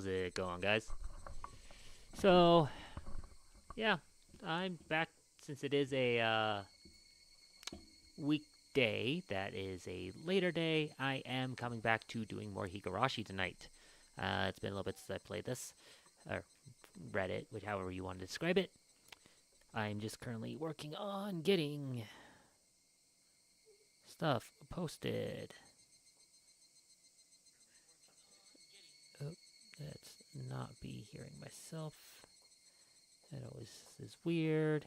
How's it going, guys? So, yeah, I'm back since it is a weekday. That is a later day. I am coming back to doing more Higurashi tonight. It's been a little bit since I played this, or read it, which however you want to describe it. I'm just currently working on getting stuff posted. Oh, let's not be hearing myself. That always is weird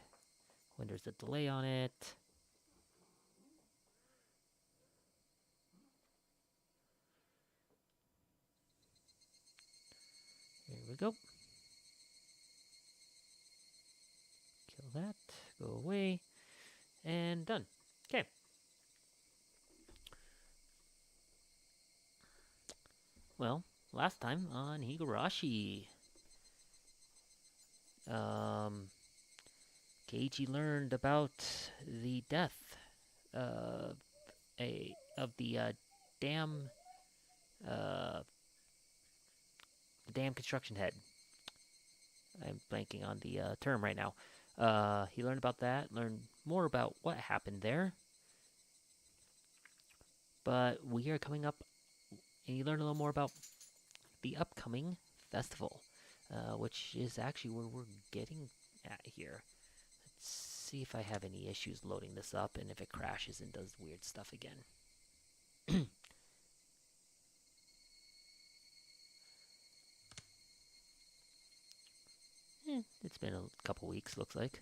when there's a delay on it. Here we go. Kill that. Go away. And done. Okay. Well, last time on Higurashi, Keiichi learned about the death of the dam uh, the dam construction head. I'm blanking on the term right now. He learned about that, learned more about what happened there. But we are coming up, and you learn a little more about the upcoming festival, which is actually where we're getting at here. Let's see if I have any issues loading this up, and if it crashes and does weird stuff again. It's been a couple weeks, looks like.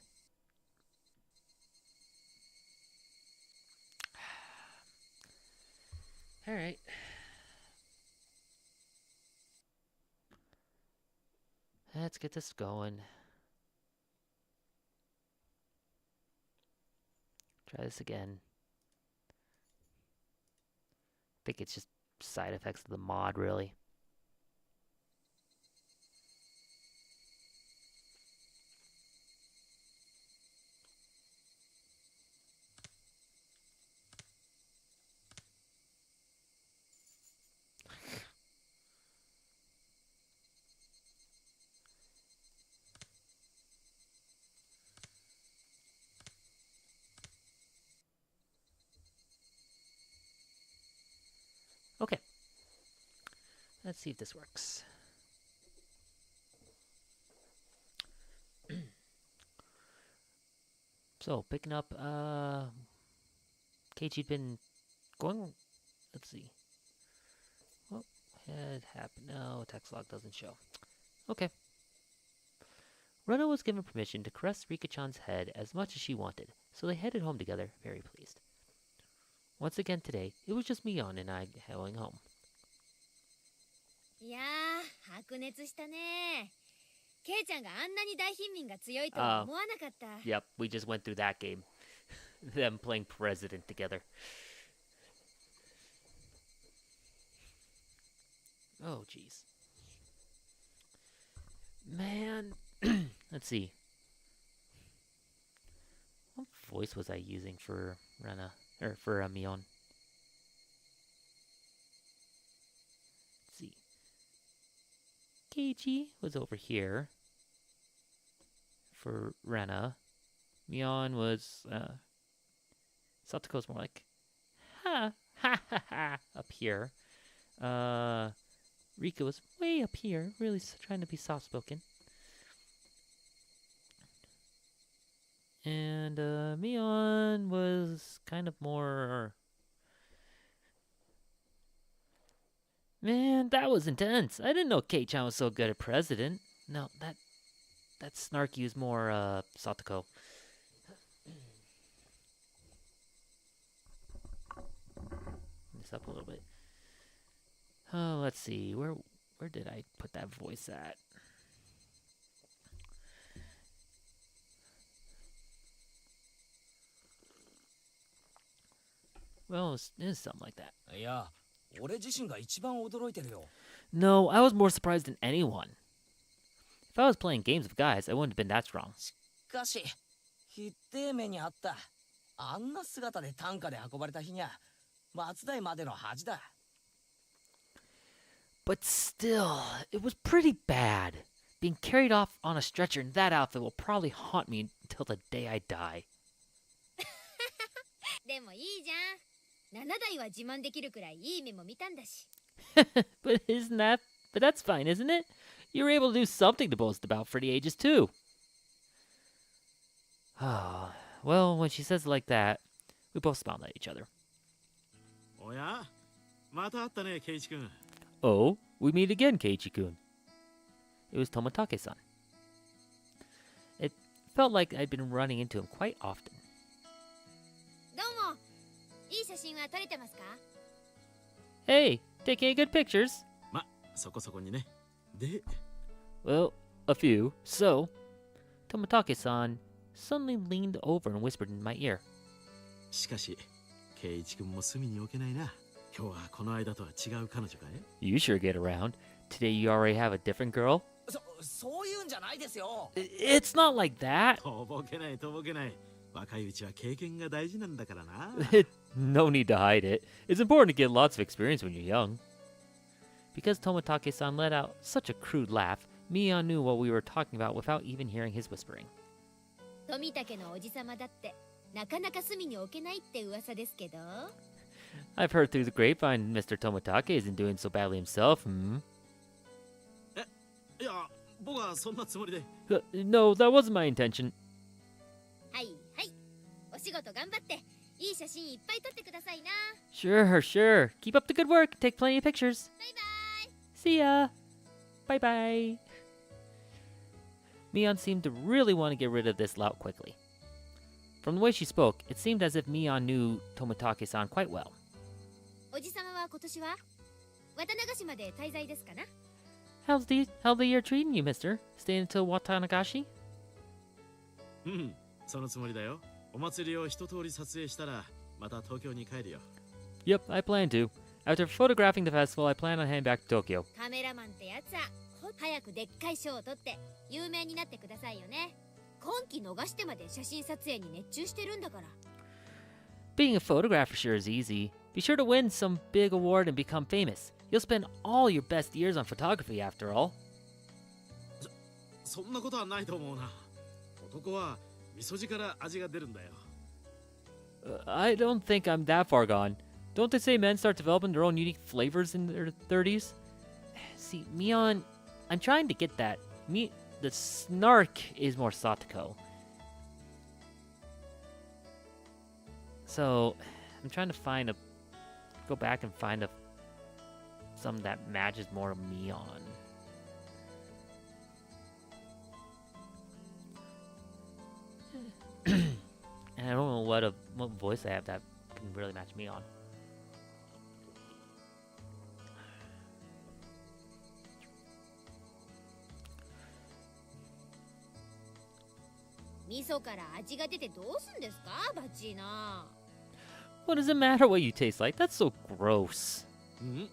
Alright. Let's get this going. Try this again. I think it's just side effects of the mod, really. Okay. Let's see if this works. So, picking up, Keiichi'd been going, let's see. What had happened? No, text log doesn't show. Okay. Rena was given permission to caress Rika-chan's head as much as she wanted, so they headed home together, very pleased. Once again today, it was just Mion and I going home. いやー、白熱したね。ケイちゃんがあんなに大貧民が強いとは思わなかった。Yep, we just went through that game. Them playing president together. Oh, jeez. Man. Let's see. What voice was I using for Rena? Or for Mion? Let's see. Keiichi was over here. For Rena. Mion was, Satoko's more like, ha, ha, ha, ha, up here. Rika was way up here, really trying to be soft-spoken. And, Mion was kind of more... Man, that was intense. I didn't know Kei-chan was so good at president. No, that snarky was more, Satoko. This up a little bit. Oh, let's see. Where did I put that voice at? Well, it is something like that. Yeah, 俺自身が一番驚いてるよ。 No, I was more surprised than anyone. If I was playing games of guys, I wouldn't have been that strong. しかし、ひってえ目にあった。あんな姿で担架で運ばれた日にゃ、松代までの恥だ。But still, it was pretty bad. Being carried off on a stretcher in that outfit will probably haunt me until the day I die. でもいいじゃん。7台は自慢できるくらいいい目も見たんだし。But that's fine, isn't it? You were able to do something to boast about for the ages, too. Well, when she says it like that, we both smiled at each other. おやまた会ったね、ケイチ君。Oh, we meet again, Keiichi-kun. It was Toмотake-san. It felt like I'd been running into him quite often. どうも。いい写真は撮れてますか？ Hey, taking any good pictures? ま、そこそこにね。で、 Well, a few. So, Toмотake-san suddenly leaned over and whispered in my ear. しかし、ケイチ君も隅に置けないな。今日はこの間とは違う彼女かい？ You sure get around. Today you already have a different girl? そういうんじゃないですよ。 It's not like that. とぼけないとぼけない。若いうちは経験が大事なんだからな。No need to hide it. It's important to get lots of experience when you're young. Because Toмотake-san let out such a crude laugh, Mion knew what we were talking about without even hearing his whispering. 富武のおじさまだってなかなか隅に置けないって噂ですけど。 I've heard through the grapevine Mr. Toмотake isn't doing so badly himself, hmm? いや、僕はそんなつもりで。No, that wasn't my intention. はいはい。お仕事頑張っていい写真いっぱい撮ってくださいな。 Sure. Keep up the good work. Take plenty of pictures. バイバイ。 See ya. Bye-bye. Mion seemed to really want to get rid of this lout quickly. From the way she spoke, it seemed as if Mion knew Toмотake-san quite well. おじさまは今年は渡長島で滞在ですかな？ How's the year treating you, mister? Staying until Watanagashi? うん、そのつもりだよ。お祭りを一通り撮影したら、また東京に帰るよ。Yep, I plan to. After photographing the festival, I plan on heading back to Tokyo. カメラマンってやつは早くでっかい賞を取って有名になってくださいよね。今期逃してまで写真撮影に熱中してるんだから。 Being a photographer sure is easy. Be sure to win some big award and become famous. You'll spend all your best years on photography after all. そんなことはないと思うな。男は味噌汁から味が出るんだよ。I don't think I'm that far gone. Don't they say men start developing their own unique flavors in their 30s? See, Mion, I'm trying to get that. The snark is more Satoko. So, I'm trying to go back and find some that matches more Mion. And I don't know what voice I have that can really match Mion. 味噌から味が出てどうすんですか、バッチーナ。 What does it matter what you taste like? That's so gross. ん？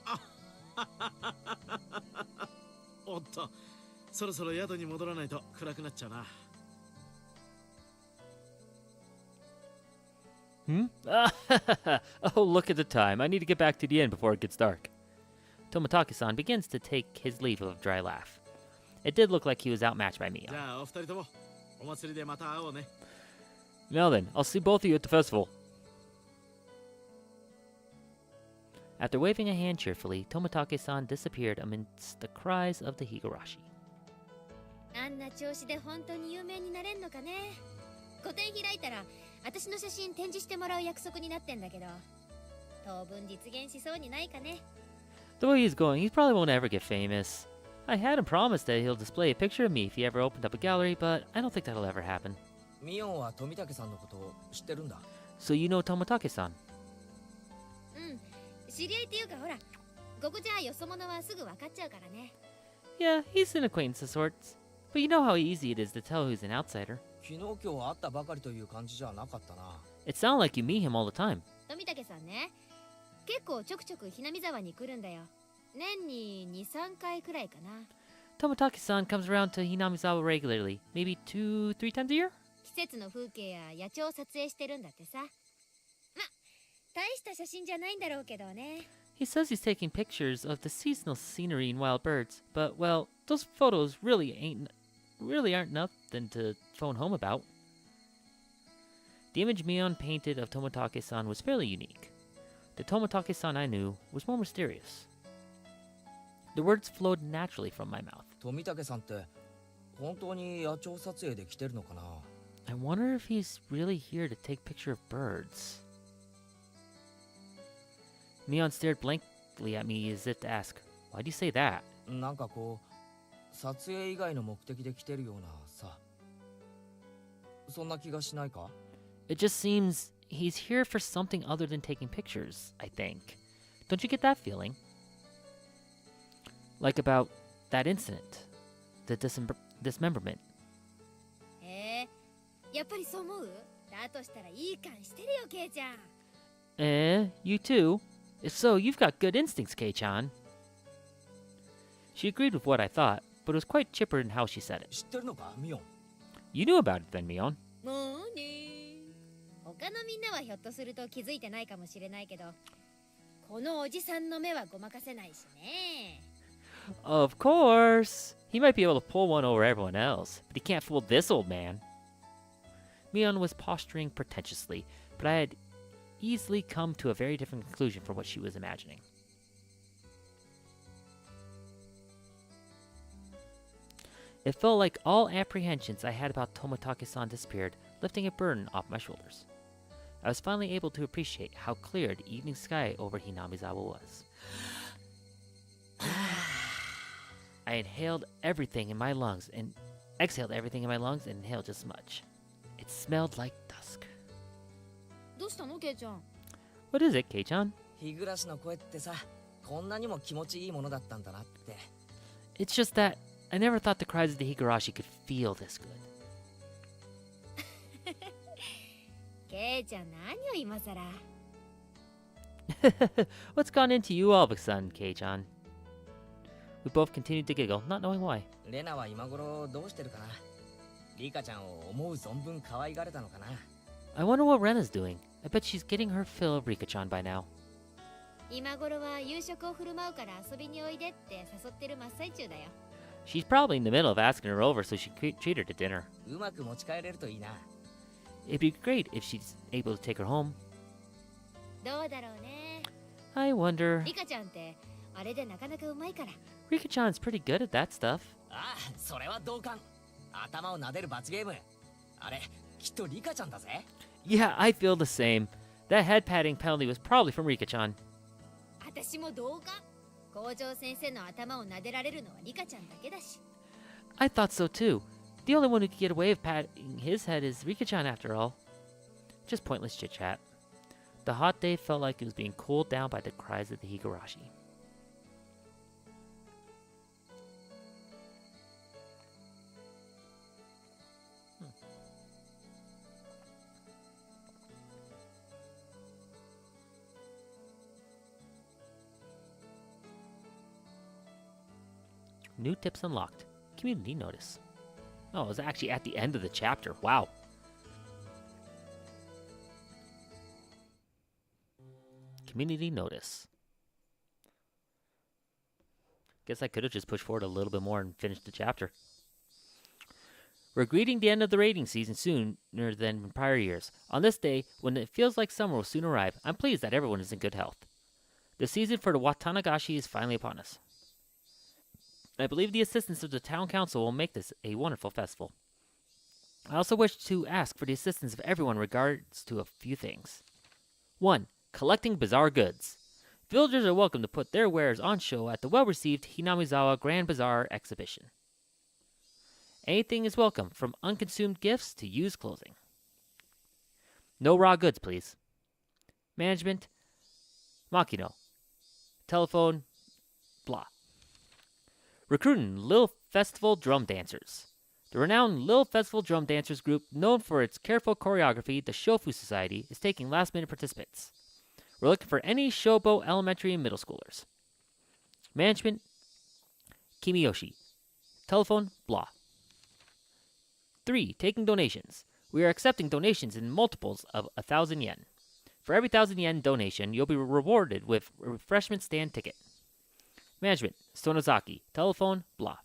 あおっと、そろそろ宿に戻らないと暗くなっちゃうな。Hmm? Oh, look at the time. I need to get back to the inn before it gets dark. Toмотake-san begins to take his leave with a dry laugh. It did look like he was outmatched by Mion. じゃあお二人ともお祭りでまた会おうね。 Now then, I'll see both of you at the festival. After waving a hand cheerfully, Toмотake-san disappeared amidst the cries of the Higurashi. あんな調子で本当に有名になれんのかね。個展開いたら私の写真展示してもらう約束になってんだけど、当分実現しそうにないかね。 The way he's going, he probably won't ever get famous. I had him promise that he'll display a picture of me if he ever opened up a gallery, but I don't think that'll ever happen. ミオンは富武さんのことを知ってるんだ。 So you know Toмотake-san? うん、知り合いっていうかほら、ここじゃよそ者はすぐ分かっちゃうからね。 Yeah, he's an acquaintance of sorts. But you know how easy it is to tell who's an outsider. 昨日今日会ったばかりという感じじゃなかったな。It sounds like you meet him all the time. 富武さんね、結構ちょくちょくひなみ沢に来るんだよ。年に2、3回くらいかな。 Toмотake-san comes around to Hinamizawa regularly, maybe 2, 3 times a year? 季節の風景や野鳥を撮影してるんだってさ。ま、大した写真じゃないんだろうけどね。He says he's taking pictures of the seasonal scenery and wild birds, but well, those photos really aren't nothing to phone home about. The image Mion painted of Toмотake-san was fairly unique. The Toмотake-san I knew was more mysterious. The words flowed naturally from my mouth. 富武さんって本当に野鳥撮影で来てるのかな。 I wonder if he's really here to take picture of birds. Mion stared blankly at me as if to ask, "Why do you say that?" なんかこう撮影以外の目的で来てるようなさ。そんな気がしないか？ It just seems he's here for something other than taking pictures, I think. Don't you get that feeling? Like about that incident, the dismemberment. へえ、やっぱりそう思う？だとしたらいい感してるよ、ケイちゃん。You too? If so, you've got good instincts, Kei-chan. She agreed with what I thought, but was quite chipper in how she said it. 知ってるのか、ミオン？ You knew about it then, Mion. もうね。他のみんなはひょっとすると気づいてないかもしれないけど、このおじさんの目はごまかせないしね。Of course! He might be able to pull one over everyone else, but he can't fool this old man. Mion was posturing pretentiously, but I had easily come to a very different conclusion from what she was imagining. It felt like all apprehensions I had about Toмотake-san disappeared, lifting a burden off my shoulders. I was finally able to appreciate how clear the evening sky over Hinamizawa was. I inhaled everything in my lungs and exhaled everything in my lungs and inhaled just as much. It smelled like dusk. どうしたの、ケイちゃん？ What is it, Kei-chan? 日暮の声ってさ、こんなにも気持ちいいものだったんだなって。 It's just that I never thought the cries of the Higurashi could feel this good. ケイちゃん、何を今さら。What's gone into you all of a sudden, Kei-chan? We both continued to giggle, not knowing why. レナは今頃どうしてるかな。リカちゃんを思う存分可愛がれたのかな。 I wonder what Rena's doing. I bet she's getting her fill of Rika-chan by now. 今頃は夕食を振る舞うから遊びにおいでって誘ってる真っ最中だよ。She's probably in the middle of asking her over so she could treat her to dinner. うまく持ち帰れるといいな。 It'd be great if she's able to take her home. どうだろうね。 I wonder... リカちゃんってあれでなかなかうまいから。Rika-chan's pretty good at that stuff. ああ、それは同感。頭を撫でる罰ゲーム。あれ、きっとリカちゃんだぜ。 Yeah, I feel the same. That head patting penalty was probably from Rika-chan. 私も同感。校長先生の頭を撫でられるのはリカちゃんだけだし。I thought so too. The only one who could get away with patting his head is Rika-chan after all. Just pointless chit-chat. The hot day felt like it was being cooled down by the cries of the Higurashi. New tips unlocked. Community notice. Oh, it was actually at the end of the chapter. Wow. Community notice. Guess I could have just pushed forward a little bit more and finished the chapter. We're greeting the end of the raiding season sooner than in prior years. On this day, when it feels like summer will soon arrive, I'm pleased that everyone is in good health. The season for the Watanagashi is finally upon us. I believe the assistance of the town council will make this a wonderful festival. I also wish to ask for the assistance of everyone in regards to a few things. 1. Collecting bizarre goods. Villagers are welcome to put their wares on show at the well-received Hinamizawa Grand Bazaar exhibition. Anything is welcome, from unconsumed gifts to used clothing. No raw goods, please. Management. Makino. Telephone. Blah. Recruiting Lil Festival Drum Dancers. The renowned Lil Festival Drum Dancers group, known for its careful choreography, the Shofu Society, is taking last-minute participants. We're looking for any Shobo elementary and middle schoolers. Management, Kimiyoshi. Telephone, blah. 3. Taking donations. We are accepting donations in multiples of 1,000 yen. For every 1,000 yen donation, you'll be rewarded with a refreshment stand ticket. Management, Sonozaki. Telephone, blah.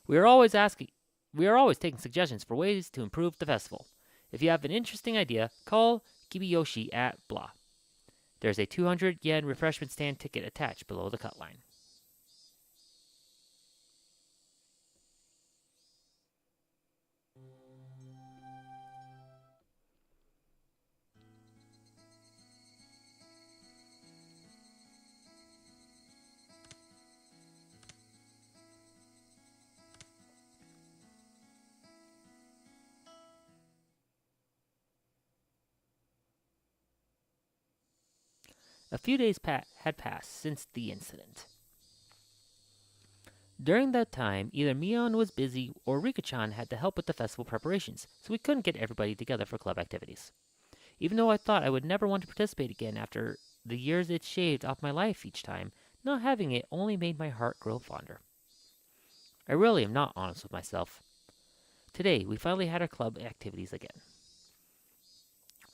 We are always taking suggestions for ways to improve the festival. If you have an interesting idea, call Kibiyoshi at blah. There's a 200 yen refreshment stand ticket attached below the cut line. A few days had passed since the incident. During that time, either Mion was busy or Rika-chan had to help with the festival preparations, so we couldn't get everybody together for club activities. Even though I thought I would never want to participate again after the years it shaved off my life each time, not having it only made my heart grow fonder. I really am not honest with myself. Today, we finally had our club activities again.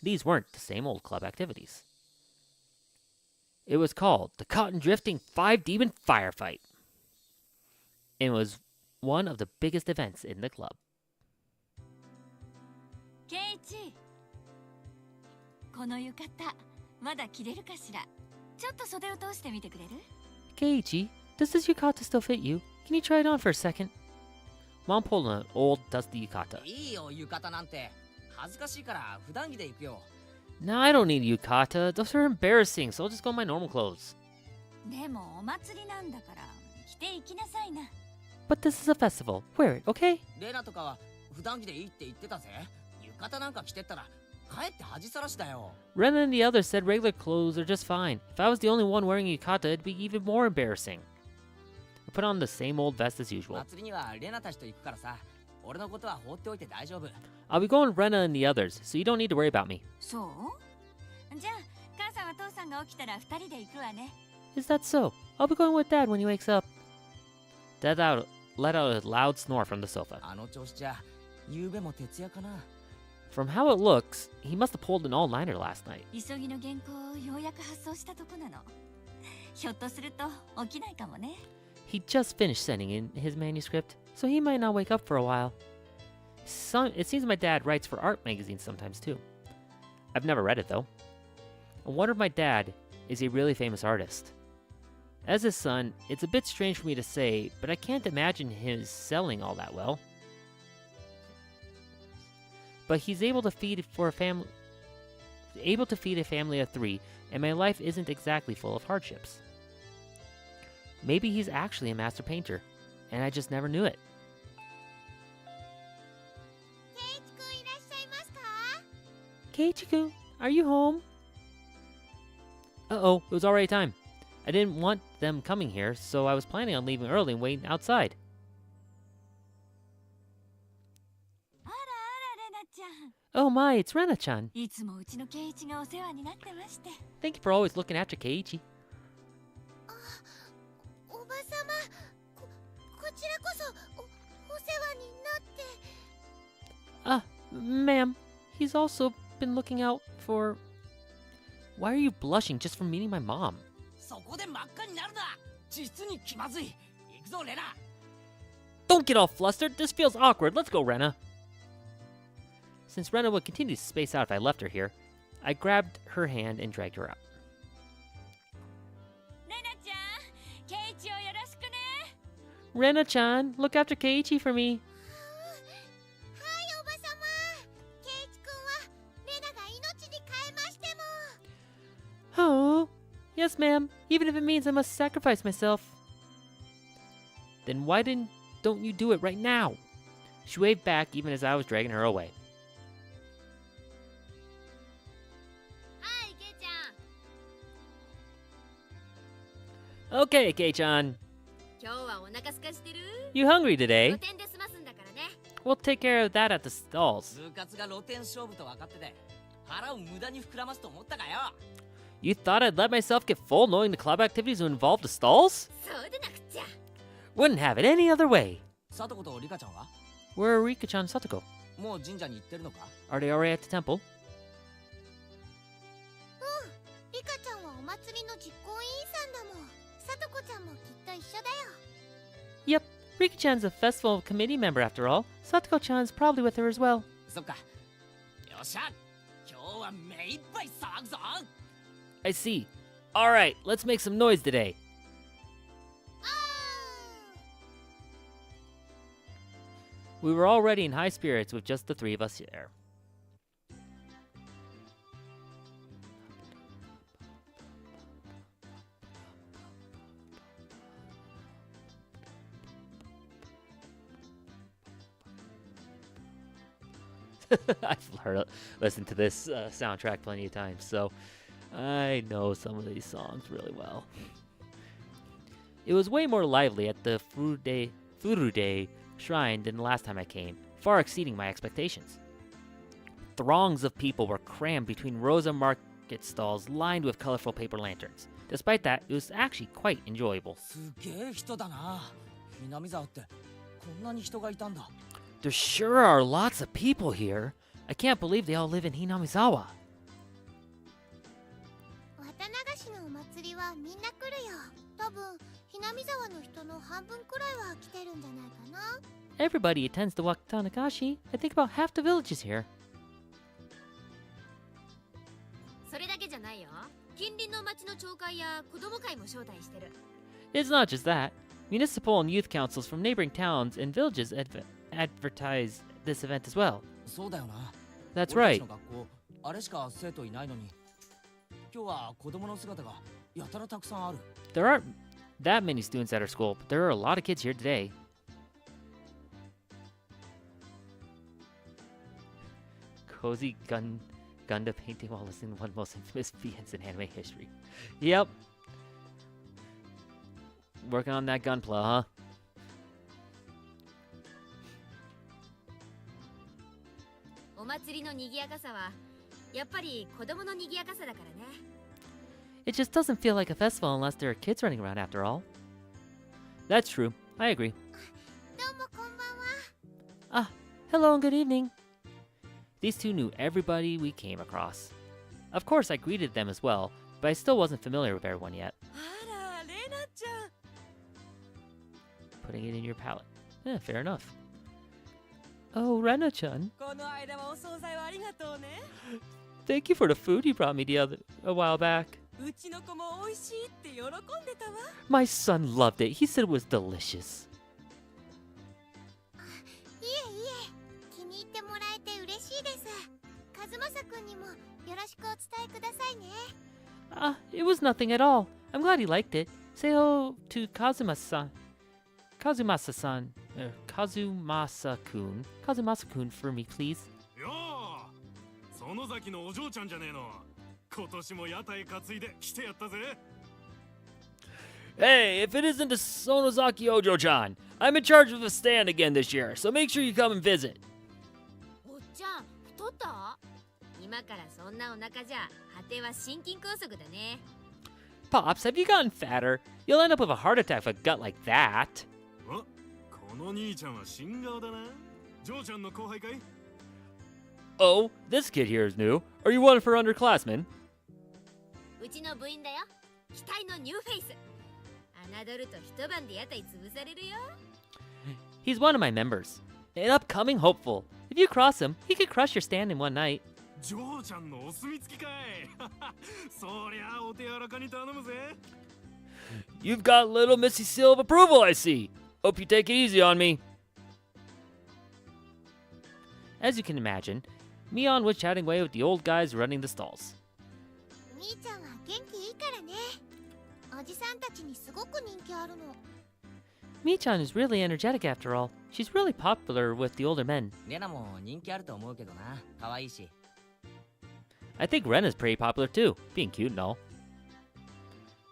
These weren't the same old club activities. It was called the Cotton Drifting 5-Demon Firefight. It was one of the biggest events in the club. Keiichi, この浴衣まだ着れるかしら。ちょっと袖を通してみてくれる？ Keiichi, does this yukata still fit you? Can you try it on for a second? Mom pulled an old, dusty yukata. いいよ浴衣なんて恥ずかしいから普段着で行くよ No, I don't need a yukata. Those are embarrassing, so I'll just go in my normal clothes. でもお祭りなんだから着て行きなさいな。But this is a festival. Wear it, okay? レナとかは普段着でいいって言ってたぜ浴衣なんか着てったらかえって恥さらしだよ Ren and the others said regular clothes are just fine. If I was the only one wearing a yukata, it'd be even more embarrassing. I put on the same old vest as usual. 祭りにはレナたちと行くからさ俺のことは放っておいて大丈夫 I'll be going with Rena and the others, so you don't need to worry about me. そう？じゃあ母さんは父さんが起きたら二人で行くわね。Is that so? I'll be going with Dad when he wakes up. Dad let out a loud snore from the sofa. あの調子じゃ夕べも徹夜かな From how it looks, he must have pulled an all-nighter last night. 急ぎの原稿をようやく発送したとこなの。ひょっとすると起きないかもね。He just finished sending in his manuscript, so he might not wake up for a while. It seems my dad writes for art magazines sometimes too. I've never read it though. I wonder if my dad is a really famous artist. As his son, it's a bit strange for me to say, but I can't imagine him selling all that well. But he's able to feed a family of 3, and my life isn't exactly full of hardships. Maybe he's actually a master painter, and I just never knew it. ケイチくんいらっしゃいますか？ Keiichi-kun, are you home? Uh-oh, it was already time. I didn't want them coming here, so I was planning on leaving early and waiting outside. あらあらレナちゃん。 Oh my, it's Rena-chan. いつもうちのケイイチがお世話になってまして。 Thank you for always looking after Keiichi. おばさま、こちらこそお世話になって。 Ma'am, he's also been looking out for... Why are you blushing just from meeting my mom? そこで真っ赤になるな実に気まずい行くぞレナ Don't get all flustered. This feels awkward. Let's go, Rena. Since Rena would continue to space out if I left her here, I grabbed her hand and dragged her out. レナちゃん、ケイイチをよろしくね。 Rena-chan, look after Keiichi for me. はいおばさま。ケイチくんはレナが命に変えましても。 Oh, yes, ma'am. Even if it means I must sacrifice myself. Then why don't you do it right now? She waved back even as I was dragging her away. はいケイちゃん。 Okay, Kei-chan. 今日はお腹すかしてる？ You hungry 露 today? 店で済ますんだからね。 We'll take care of that at the stalls. 部活が露天勝負と分かってて腹を無駄に膨らますと思ったかよ You thought I'd let myself get full knowing the club activities would involve the stalls? そうでなくっちゃ。 Wouldn't have it any other way. サトコとリカちゃんは Where are Rika-chan and Satoko? もう神社に行ってるのか Are they already at the temple? Yep, Rika-chan's a festival committee member after all. Satoko-chan's probably with her as well. そっか。よっしゃ、今日は目いっぱい騒ぐぞ。 I see. Alright, let's make some noise today. We were already in high spirits with just the three of us there. Listened to this soundtrack plenty of times, so I know some of these songs really well. It was way more lively at the Furude Shrine than the last time I came, far exceeding my expectations. Throngs of people were crammed between rows of market stalls lined with colorful paper lanterns. Despite that, it was actually quite enjoyable. すげえ人だな。南沢ってこんなに人がいたんだ。 There sure are lots of people here. I can't believe they all live in Hinamizawa. 綿流しのお祭りはみんな来るよ。多分南沢の人の半分くらいは来てるんじゃないかな。 Everybody attends the Watanagashi. I think about half the village is here. それだけじゃないよ。近隣の町の町会や子供会も招待してる。 It's not just that. Municipal and youth councils from neighboring towns and villages advertise this event as well. そうだよな。 That's 俺た right. ちの学校、あれしか生徒いないのに。今日は子供の姿がやたらたくさんある。 There aren't that many students at our school, but there are a lot of kids here today. Cozy Gunda painting while listening to one of the most infamous events in anime history. Yep. Working on that gunpla, huh? お祭りの賑やかさはやっぱり子供の賑やかさだからね。 It just doesn't feel like a festival unless there are kids running around after all. That's true. I agree. どうもこんばんは。 Ah, hello and good evening. These two knew everybody we came across. Of course, I greeted them as well, but I still wasn't familiar with everyone yet. あらレナちゃん Putting it in your palate. Fair enough. Oh, Rena-chan. この間はお惣菜をありがとうね Thank you for the food you brought me a while back. うちの子も美味しいって喜んでたわ My son loved it. He said it was delicious. いえいえ、気に入ってもらえて嬉しいです。和正くんにもよろしくお伝えくださいね。 It was nothing at all. I'm glad he liked it. Say hello to Kazumasa-san. Kazumasa-san. Kazumasa-kun. Kazumasa-kun for me, please. よー、園崎のお嬢ちゃんじゃねえの。今年も屋台担いで来てやったぜ。 Hey, if it isn't the Sonozaki Ojo-chan, I'm in charge of the stand again this year, so make sure you come and visit. おっちゃん、太った？今からそんなお腹じゃ、果ては心筋梗塞だね。 Pops, have you gotten fatter? You'll end up with a heart attack with a gut like that. お、この兄ちゃんは新顔だな。嬢ちゃんの後輩かい？ Oh, this kid here is new. Are you one of her underclassmen? うちの部員だよ。期待のニューフェイス。侮ると一晩で屋台潰されるよ。 He's one of my members. An upcoming hopeful. If you cross him, he could crush your stand in one night. 嬢ちゃんのお墨付きかい。そりゃお手柔らかに頼むぜ。 You've got little Missy seal of approval, I see. Hope you take it easy on me. As you can imagine, Mion was chatting away with the old guys running the stalls. 兄ちゃんは元気いいからね。おじさんたちにすごく人気あるの。 Mi-chan is really energetic after all. She's really popular with the older men. レナも人気あると思うけどな。可愛いし。 I think Rena's pretty popular too, being cute and all.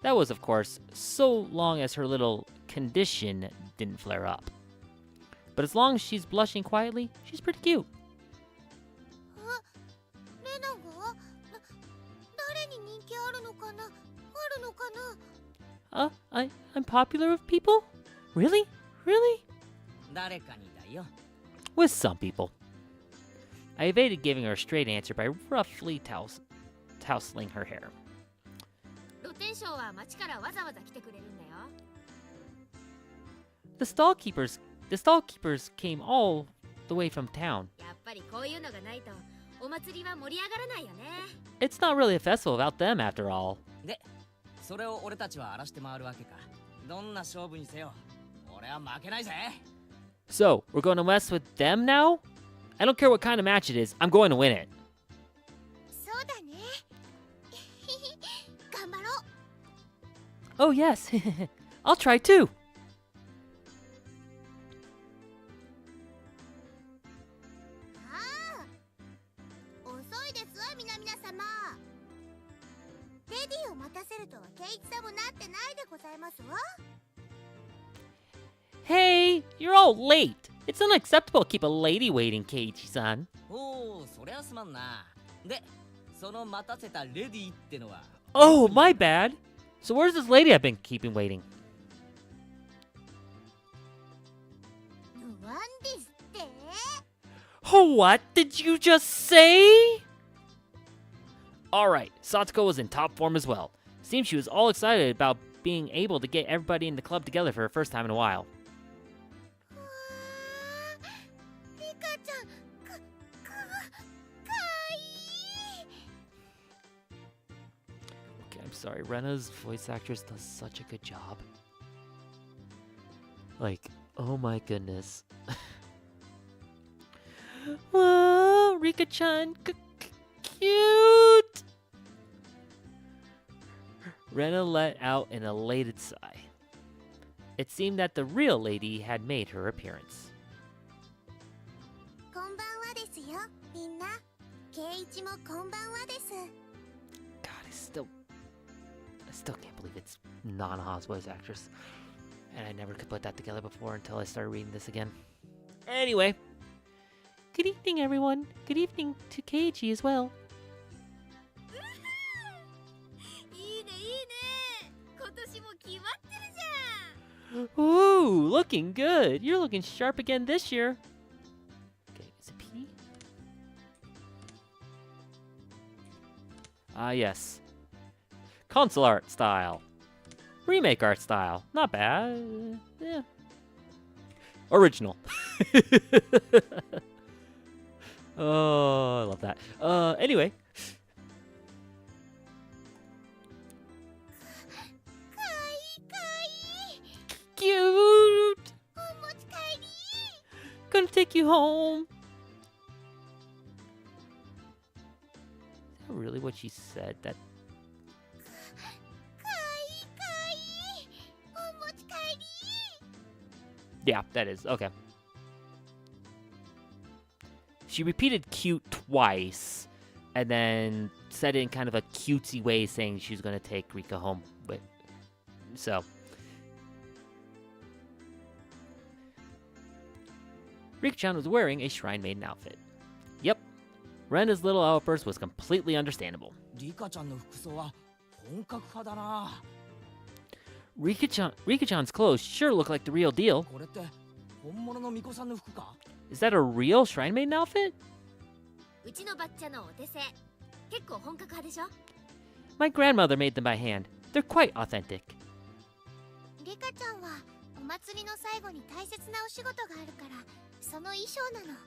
That was, of course, so long as her little condition didn't flare up. But as long as she's blushing quietly, she's pretty cute. レナが？誰に人気あるのかな？あるのかな？ I'm popular with people? Really? Really? 誰かにだよ。 With some people. I evaded giving her a straight answer by roughly tousling her hair. 露天商は町からわざわざ来てくれるんだよ。The stall keepers came all the way from town. やっぱりこういうのがないとお祭りは盛り上がらないよね。 It's not really a festival without them after all. でそれを俺たちは荒らして回るわけか。どんな勝負にせよ俺は負けないぜ。 So, we're going to mess with them now? I don't care what kind of match it is, I'm going to win it. そうだね。頑張ろう。 Oh, yes. I'll try too. ああ、遅いですわ皆々様。レディを待たせるとはケイチさんもなってないでございますわ。 Hey, you're all late. It's unacceptable to keep a lady waiting, Keiichi-san. おおそりゃすまんな。でその待たせたレディってのは。 Oh, my bad. So where's this lady I've been keeping waiting? ワンですって。 Oh, what did you just say? Alright, Satsuko was in top form as well. Seems she was all excited about being able to get everybody in the club together for her first time in a while. リカちゃん、かわいい。 Okay, I'm sorry, Rena's voice actress does such a good job. Like, oh my goodness. Whoa, Rika-chan, cute! Rena let out an elated sigh. It seemed that the real lady had made her appearance. こんばんはですよ、みんな。ケイイチもこんばんはです。 God, I still can't believe it's Nanaha's voice actress. And I never could put that together before until I started reading this again. Anyway. Good evening, everyone. Good evening to Keiji as well. いいねいいね。今年も決まってるじゃん。 Ooh, looking good. You're looking sharp again this year. Okay, is it P? Ah, yes. Console art style. Remake art style. Not bad. Yeah. Original. Oh, I love that. Anyway. かわいいかわいい。 Cute! お持ち帰り。 Gonna take you home. Is that really what she said? That かわいいかわいい。お持ち帰り。 yeah, that is okay. She repeated cute twice, and then said it in kind of a cutesy way, saying she was gonna take Rika home. But so Rika-chan was wearing a Shrine Maiden outfit. Yep, Rena's little outburst was completely understandable. リカちゃんの服装は本格派だな。 Rika-chan's clothes sure look like the real deal. これって本物の巫女さんの服か？ Is that a real Shrine Maiden outfit? うちのバッチャのお手製。結構本格派でしょ。 My grandmother made them by hand. They're quite authentic. リカちゃんはお祭りの最後に大切なお仕事があるからその衣装なの。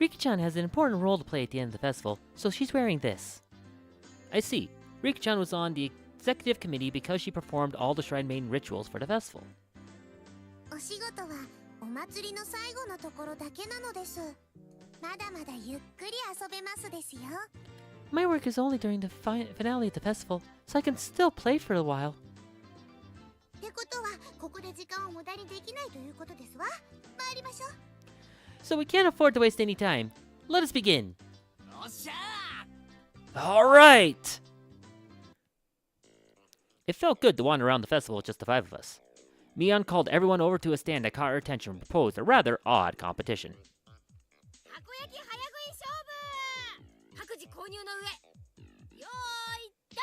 Rika-chan has an important role to play at the end of the festival, so she's wearing this. I see. Rika-chan was on the executive committee because she performed all the Shrine Maiden rituals for the festival. お仕事はお祭りの最後のところだけなのです。まだまだゆっくり遊べますですよ。 My work is only during the finale of the festival, so I can still play for a while. ってことはここで時間を無駄にできないということですわ。参りましょう。 So we can't afford to waste any time. Let us begin. よっしゃ All right! It felt good to wander around the festival with just the five of us. Mion called everyone over to a stand that caught her attention and proposed a rather odd competition. たこ焼き早食い勝負。各自購入の上。よーい、ド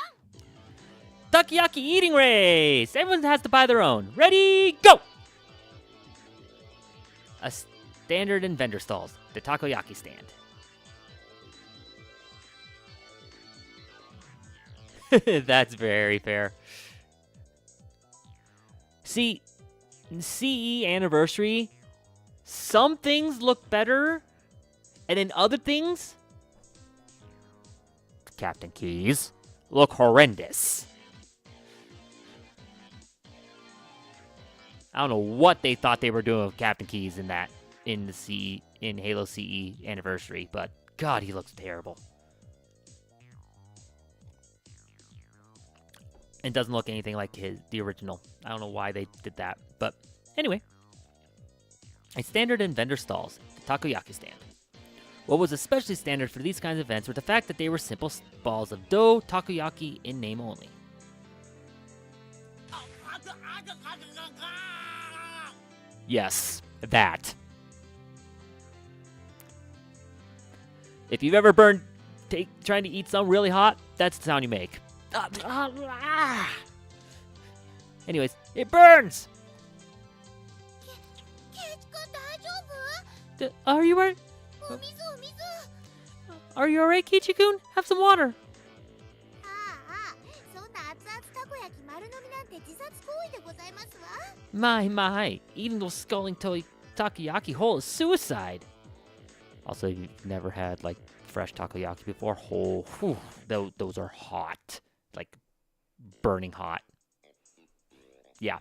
ン。 Takoyaki eating race! Everyone has to buy their own. Ready, go! A standard in vendor stalls, the takoyaki stand. That's very fair. See, CE anniversary, some things look better, and then other things, Captain Keys, look horrendous. I don't know what they thought they were doing with Captain Keys in Halo CE anniversary, but God, he looks terrible. And doesn't look anything like the original. I don't know why they did that, but anyway. A standard in vendor stalls, the takoyaki stand. What was especially standard for these kinds of events were the fact that they were simple balls of dough takoyaki in name only. Yes, that. If you've ever burned trying to eat something really hot, that's the sound you make. Anyways, it burns! Are you right? Are you alright, Kichi-kun? Have some water. My, eating those scalding takoyaki whole is suicide. Also, if you've never had, like, fresh takoyaki before, those are hot. Like, burning hot. Yeah.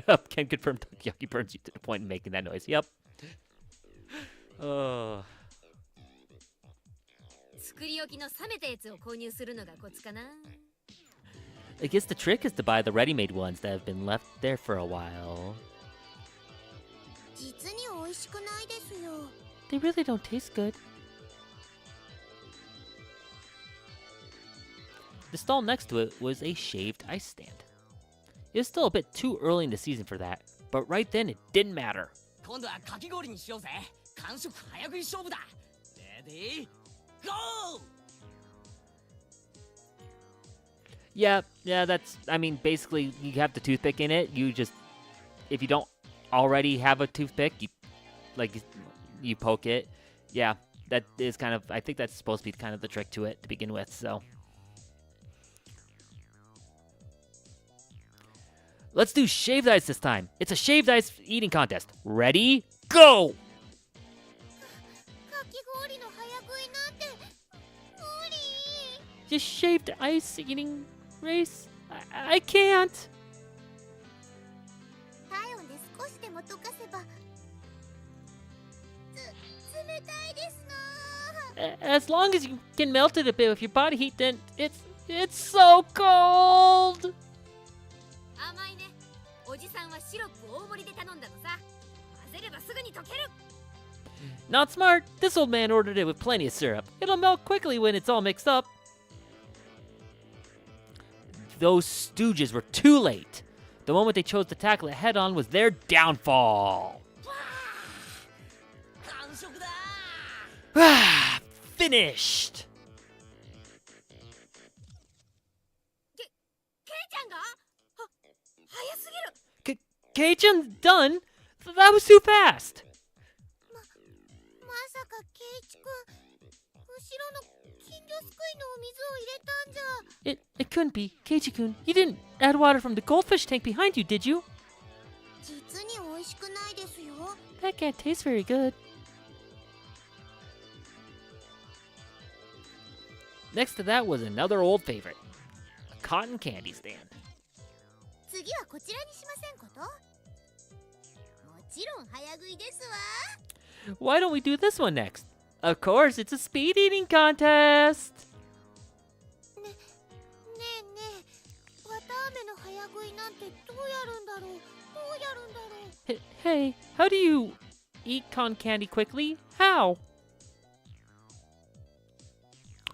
Yep, can confirm takoyaki burns you to the point of making that noise. Yep. I guess the trick is to buy the ready-made ones that have been left there for a while. They really don't taste good. The stall next to it was a shaved ice stand. It was still a bit too early in the season for that, but right then it didn't matter. Yeah, basically, you have the toothpick in it. If you don't already have a toothpick, you poke it. Yeah, that is kind of, I think that's supposed to be kind of the trick to it to begin with, so. Let's do shaved ice this time. It's a shaved ice eating contest. Ready? Go! Just shaved ice eating race? I can't. As long as you can melt it a bit with your body heat, then it's so cold. Not smart. This old man ordered it with plenty of syrup. It'll melt quickly when it's all mixed up. Those stooges were too late. The moment they chose to tackle it head-on was their downfall. Finished! Kei-chan's done? That was too fast! It couldn't be. Keiichi-kun, you didn't add water from the goldfish tank behind you, did you? That can't taste very good. Next to that was another old favorite, a cotton candy stand. Why don't we do this one next? Of course, it's a speed eating contest! Hey, how do you eat cotton candy quickly? How?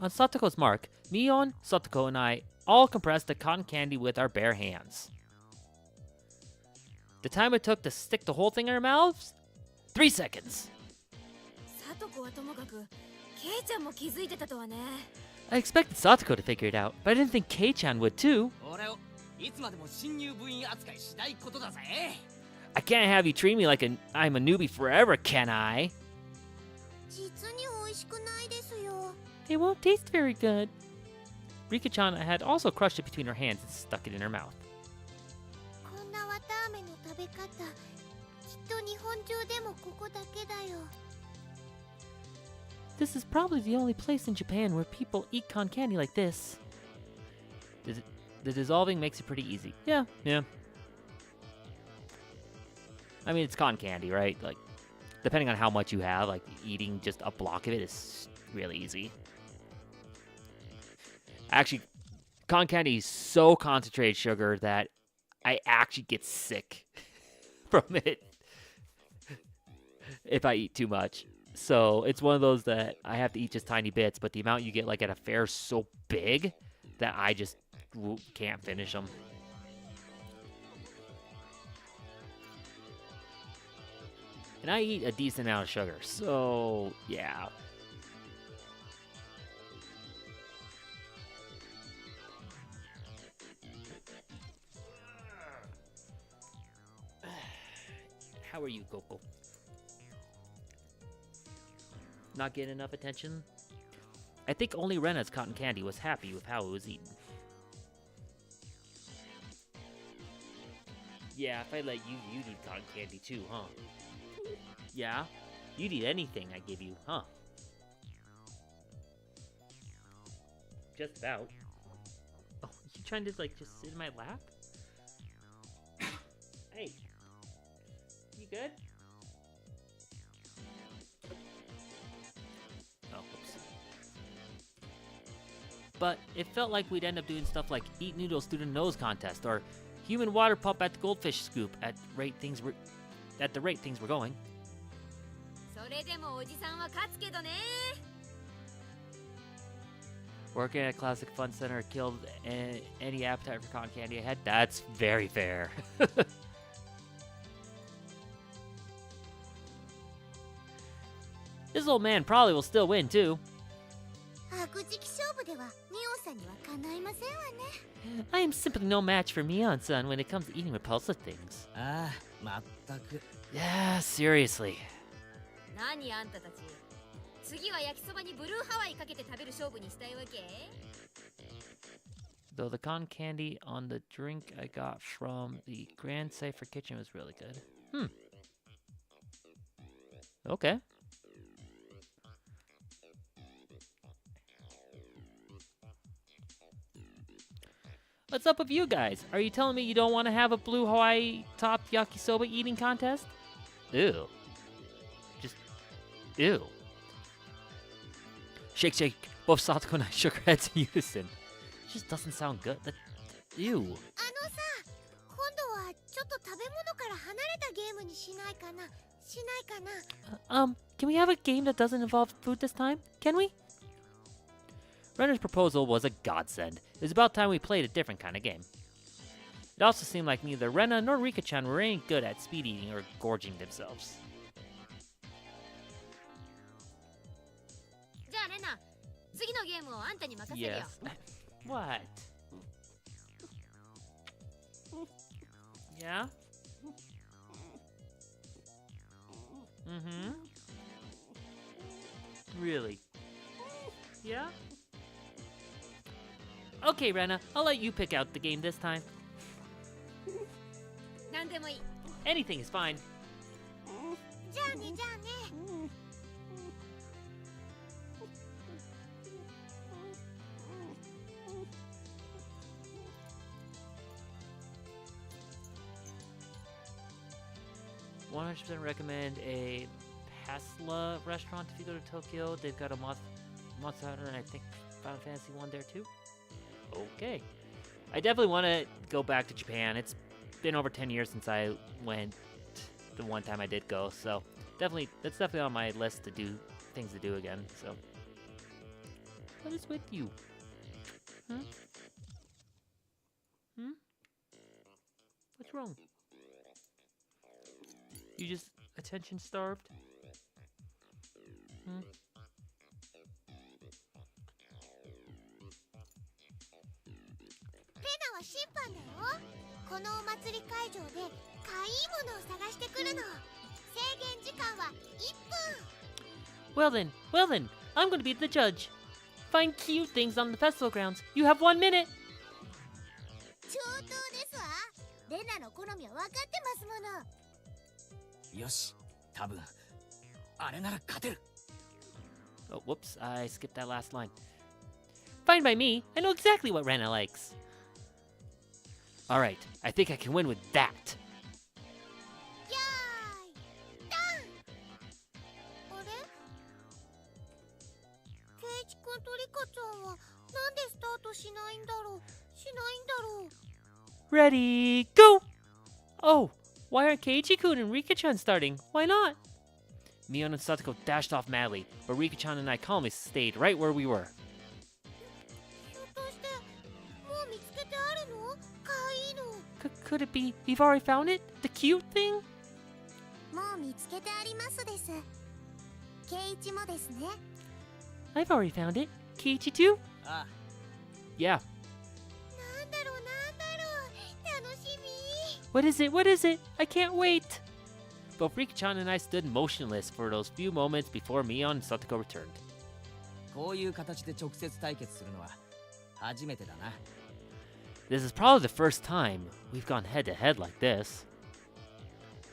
On Satoko's mark, Mion, Satoko, and I all compressed the cotton candy with our bare hands. The time it took to stick the whole thing in our mouths? 3 seconds. I expected Satoko to figure it out, but I didn't think Kei-chan would too. I can't have you treat me like I'm a newbie forever, can I? It won't taste very good. Rika-chan had also crushed it between her hands and stuck it in her mouth. と日本中でもここだけだよ。 This is probably the only place in Japan where people eat con candy like this. The dissolving makes it pretty easy. Yeah. I mean, it's con candy, right? Like, depending on how much you have, like, eating just a block of it is really easy. Actually, con candy is so concentrated sugar that I actually get sick from it if I eat too much. So it's one of those that I have to eat just tiny bits, but the amount you get like at a fair is so big that I just can't finish them. And I eat a decent amount of sugar, so yeah. How are you, Coco? Not getting enough attention? I think only Rena's cotton candy was happy with how it was eaten. Yeah, if I let you, you'd eat cotton candy too, huh? Yeah? You'd eat anything I give you, huh? Just about. Oh, you trying to, like, just sit in my lap? Hey. You good? Oh, whoops. But it felt like we'd end up doing stuff like eat noodles through the nose contest or human water pump at the goldfish scoop at the rate things were going. それでもおじさんは勝つけどね。 Working at a classic fun center killed any appetite for cotton candy I had. That's very fair. This old man probably will still win too. 白磁気勝負ではミオさんにはかないませんわね。 I am simply no match for Mion-san when it comes to eating repulsive things. ああ、まったく。 Yeah, seriously. 何あんたたち。次は焼きそばにブルーハワイかけて食べる勝負にしたいわけ？ Though the cotton candy on the drink I got from the Grand Cipher Kitchen was really good. Okay. What's up with you guys? Are you telling me you don't want to have a blue Hawaii top yakisoba eating contest? Ew. Just, ew. Shake, shake. Both Satoko and I shook our heads in unison. Just doesn't sound good. Ew. あのさ、今度はちょっと食べ物から離れたゲームにしないかな。しないかな。Can we have a game that doesn't involve food this time? Can we? Renner's proposal was a godsend. It was about time we played a different kind of game. It also seemed like neither Rena nor Rika-chan were any good at speed eating or gorging themselves. じゃあレナ、次のゲームをあんたに任せるよ。 Yes. What? Yeah? Mm-hmm. Really? Yeah? Okay, Rena, I'll let you pick out the game this time. 何でもいい。 Anything is fine. じゃあね、じゃあね。 100% recommend a Pasla restaurant if you go to Tokyo. They've got a Monster Hunter and I think Final Fantasy 1 there too. Okay. I definitely want to go back to Japan. It's been over 10 years since I went the one time I did go, so that's definitely on my list to do things to do again, so. What is with you? What's wrong? You just attention starved? レナは審判だよ。このお祭り会場でかいいものを探してくるの。制限時間は1分。 Well then, I'm going to be the judge. Find cute things on the festival grounds. You have 1 minute. 上等ですわ。レナの好みは分かってますもの。よし、多分あれなら勝てる。 Oh, whoops, I skipped that last line. Fine by me. I know exactly what Rena likes. Alright, I think I can win with that. やーいダン。あれ、ケイチ君とリカちゃんはなんでスタートしないんだろう。 Ready, go! Oh, why aren't Keiichi-kun and Rika-chan starting? Why not? Mion and Satoko dashed off madly, but Rika-chan and I calmly stayed right where we were. ひょっとしてもう見つけてあるの？かわいいの。 Could it be we've already found it? The cute thing? もう見つけてありますです。ケイチもですね。 I've already found it. Keiichi too? ああ、 Yeah. なんだろうなんだろう。楽しみ。 What is it? What is it? I can't wait! Both Rika-chan and I stood motionless for those few moments before Mion and Satoko returned. こういう形で直接対決するのは初めてだな。 This is probably the first time we've gone head to head like this.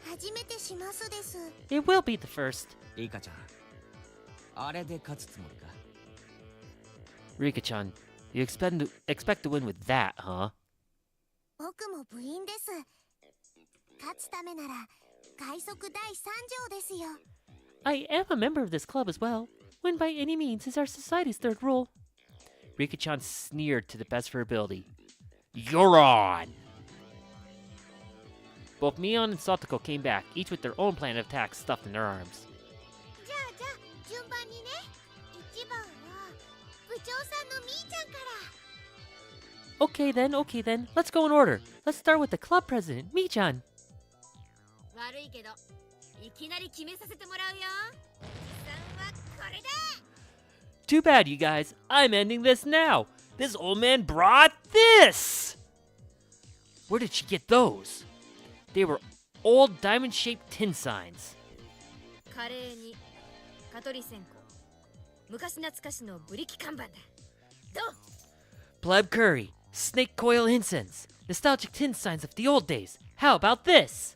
初めてしますです。 It will be the first. リカちゃん、あれで勝つつもりか？ Rika-chan, you expect to win with that, huh? 僕も部員です。勝つためなら快速第三条ですよ。 I am a member of this club as well. Win by any means is our society's third rule. Rika-chan sneered to the best of her ability. You're on! Both Mion and Satoko came back, each with their own plan of attack stuffed in their arms. じゃあ順番にね。1番は部長さんのみーちゃんから。 Okay then. Let's go in order. Let's start with the club president, Mi-chan. 悪いけどいきなり決めさせてもらうよ。おじさんはこれだ。 Too bad, you guys. I'm ending this now. This old man brought this! Where did she get those? They were old diamond-shaped tin signs. カレーに蚊取り線香。昔懐かしのブリキ看板だ。どう？ Pleb curry, snake coil incense, nostalgic tin signs of the old days. How about this?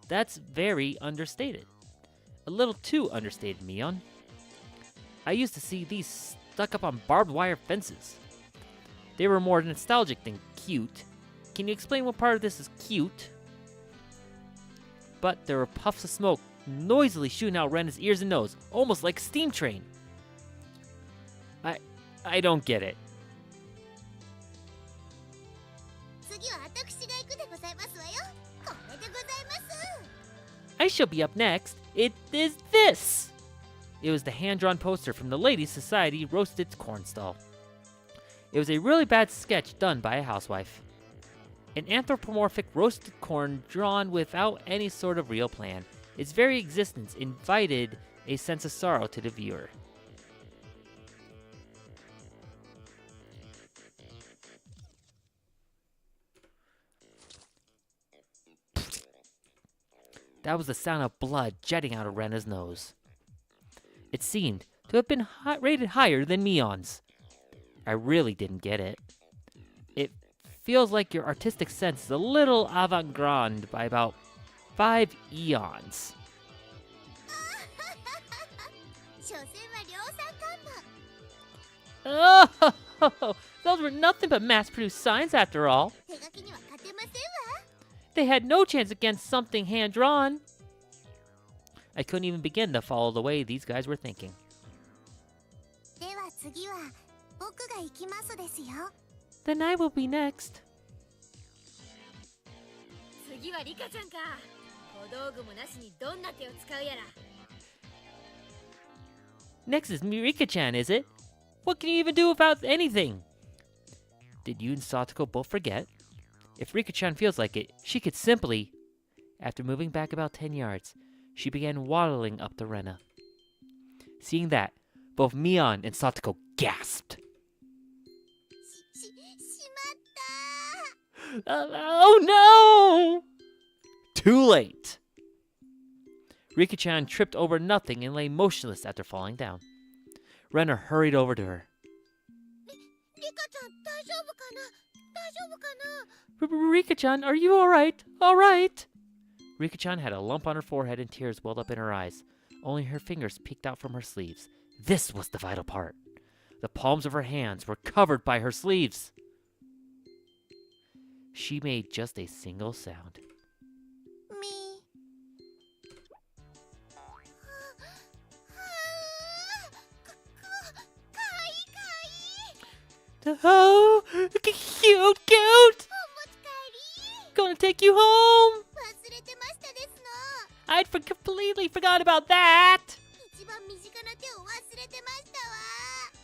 That's very understated. A little too understated, Mion. I used to see these stuck up on barbed wire fences. They were more nostalgic than cute. Can you explain what part of this is cute? But there were puffs of smoke noisily shooting out Rena's ears and nose, almost like a steam train. I don't get it. 次は私が行くでございますわよ。これでございます。 I shall be up next. It is this! It was the hand-drawn poster from the Ladies' Society Roasted Corn Stall. It was a really bad sketch done by a housewife. An anthropomorphic roasted corn drawn without any sort of real plan. Its very existence invited a sense of sorrow to the viewer. That was the sound of blood jetting out of Rena's nose. It seemed to have been rated higher than Mion's. I really didn't get it. It feels like your artistic sense is a little avant-garde by about 5 eons. 所詮は量産看板。 Oh, those were nothing but mass-produced signs after all. 手書きには勝てませんわ。 They had no chance against something hand-drawn. I couldn't even begin to follow the way these guys were thinking. では次は僕が行きますですよ。 Then I will be next. 次はリカちゃんか。小道具もなしにどんな手を使うやら。 Next is Mirika-chan, is it? What can you even do about anything? Did you and Satoko both forget? If Rika-chan feels like it, she could simply... After moving back about 10 yards, she began waddling up to Rena. Seeing that, both Mion and Satoko gasped. しまった。 Oh no! Too late! Rika-chan tripped over nothing and lay motionless after falling down. Rena hurried over to her. リカちゃん大丈夫かな？大丈夫かな？ Rika-chan, are you alright? Alright? Rika-chan had a lump on her forehead and tears welled up in her eyes. Only her fingers peeked out from her sleeves. This was the vital part. The palms of her hands were covered by her sleeves. She made just a single sound. Me. Oh, cute! Gonna take you home! I'd completely forgot about that!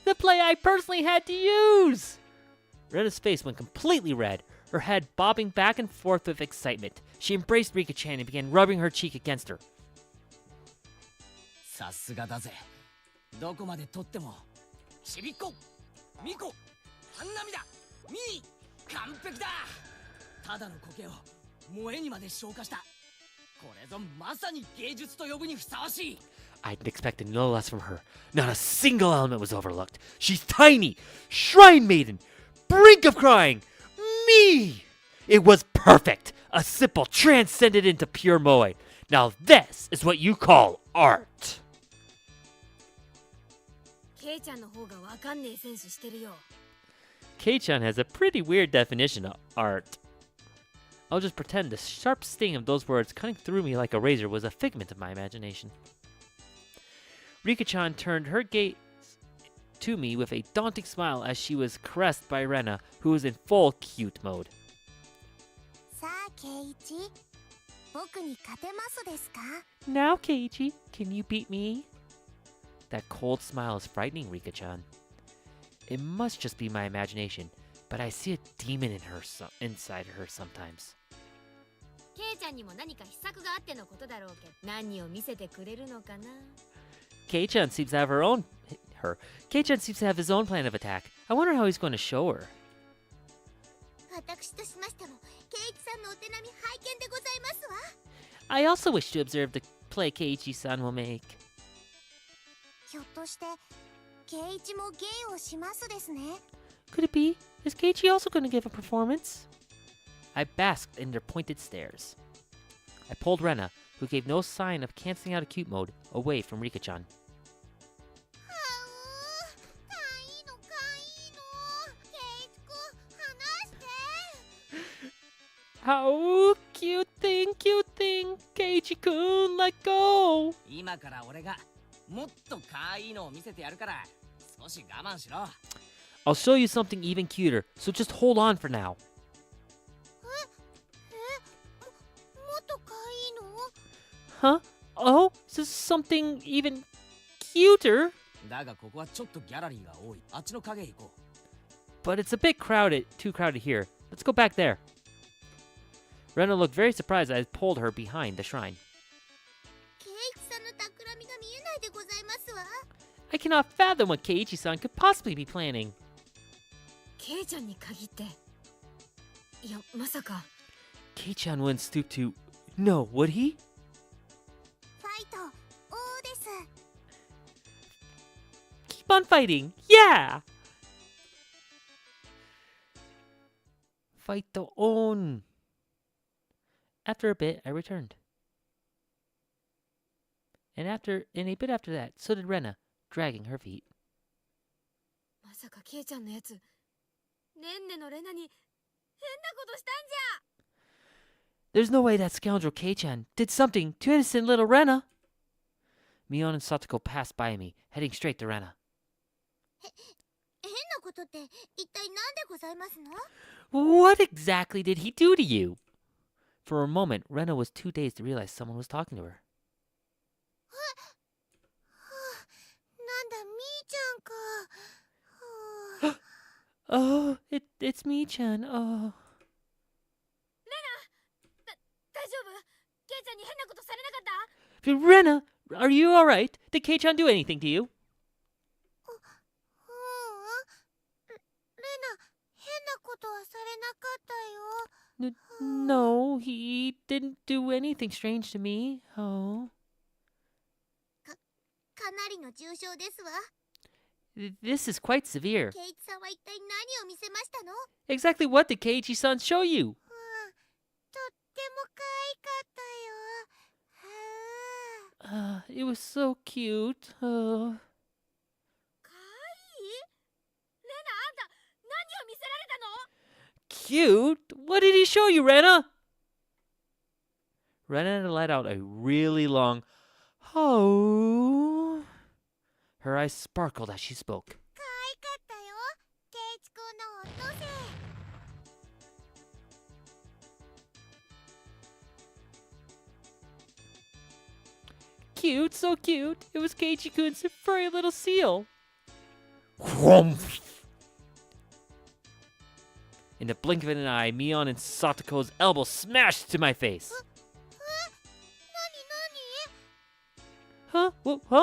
The play I personally had to use! Rena's face went completely red, her head bobbing back and forth with excitement. She embraced Rika-chan and began rubbing her cheek against her. さすがだぜ。どこまで撮ってもちびっこ、みこ、半波だ、みー、完璧だ。ただの苔を萌えにまで昇華した。これぞまさに芸術と呼ぶにふさわしい。 I'd expected no less from her. Not a single element was overlooked. She's tiny, shrine maiden, brink of crying. Me! It was perfect. A simple transcended into pure moe. Now this is what you call art. ケイちゃんの方がわかんねえセンスしてるよ。 Kei-chan has a pretty weird definition of art. I'll just pretend the sharp sting of those words cutting through me like a razor was a figment of my imagination. Rika-chan turned her gaze to me with a daunting smile as she was caressed by Rena, who was in full cute mode. さあ、ケイイチ。僕に勝てますですか？ Now, Keiichi, can you beat me? That cold smile is frightening Rika-chan. It must just be my imagination, but I see a demon in her inside her sometimes. ケイちゃんにも何か秘策があってのことだろうけど、何を見せてくれるのかな？ Kei-chan seems to have Kei-chan seems to have his own plan of attack. I wonder how he's going to show her. 私としましても、ケイイチさんのお手並み拝見でございますわ。 I also wish to observe the play Keiichi-san will make. ひょっとして、ケイイチも芸をしますですね。 Could it be? Is Keiichi also going to give a performance? I basked in their pointed stares. I pulled Rena, who gave no sign of canceling out acute mode, away from Rika-chan. かわいいのかわいいの。ケイイチくん、離して。 How cute thing, Keiichi-kun, let go! 今から俺がもっとかわいいのを見せてやるから少し我慢しろ。 I'll show you something even cuter, so just hold on for now. もっとかわいいの？ Huh? Oh, is this something even cuter? だがここはちょっとギャラリーが多い。あっちの影へ行こう。 But it's a bit crowded, too crowded here. Let's go back there. Rena looked very surprised as I pulled her behind the shrine. ケイイチさんの企みが見えないでございますわ。 I cannot fathom what Keiichi-san could possibly be planning. ケイちゃんに限って。いや、まさか。 Kei-chan wouldn't stoop to... No, would he? ファイト、王です。 Keep on fighting! Yeah! Fight on! After a bit, I returned. And a bit after that, so did Rena, dragging her feet. まさかケイちゃんのやつ、ねんねのレナに変なことしたんじゃ。 There's no way that scoundrel Kei-chan did something to innocent little Rena. Mion and Satoko passed by me, heading straight to Rena. 変なことって一体何でございますの？ What exactly did he do to you? For a moment, Rena was too dazed to realize someone was talking to her. なんだ、みーちゃんか。はあ Oh, it's me-chan. Oh. 大丈夫？ケイちゃんに変なことされなかった？ Rena, are you alright? Did Kei-chan do anything to you? レナ、変なことはされなかったよ。 No, he didn't do anything strange to me. Oh. かなりの重傷ですわ。 This is quite severe. ケイチさんは一体何を見せましたの？ Exactly what did Keiichi-san show you? とっても可愛かったよ。It was so cute. かわいい。レナ、あんた何を見せられたの？ Cute? What did he show you, Rena? Rena let out a really long "oh." Her eyes sparkled as she spoke. 可愛かったよ。ケイチ君のオットセイ。Cute, so cute. It was Keiichi-kun's furry little seal. Whoomph! In the blink of an eye, Mion and Satoko's elbow smashed to my face. 何 Huh? What? レ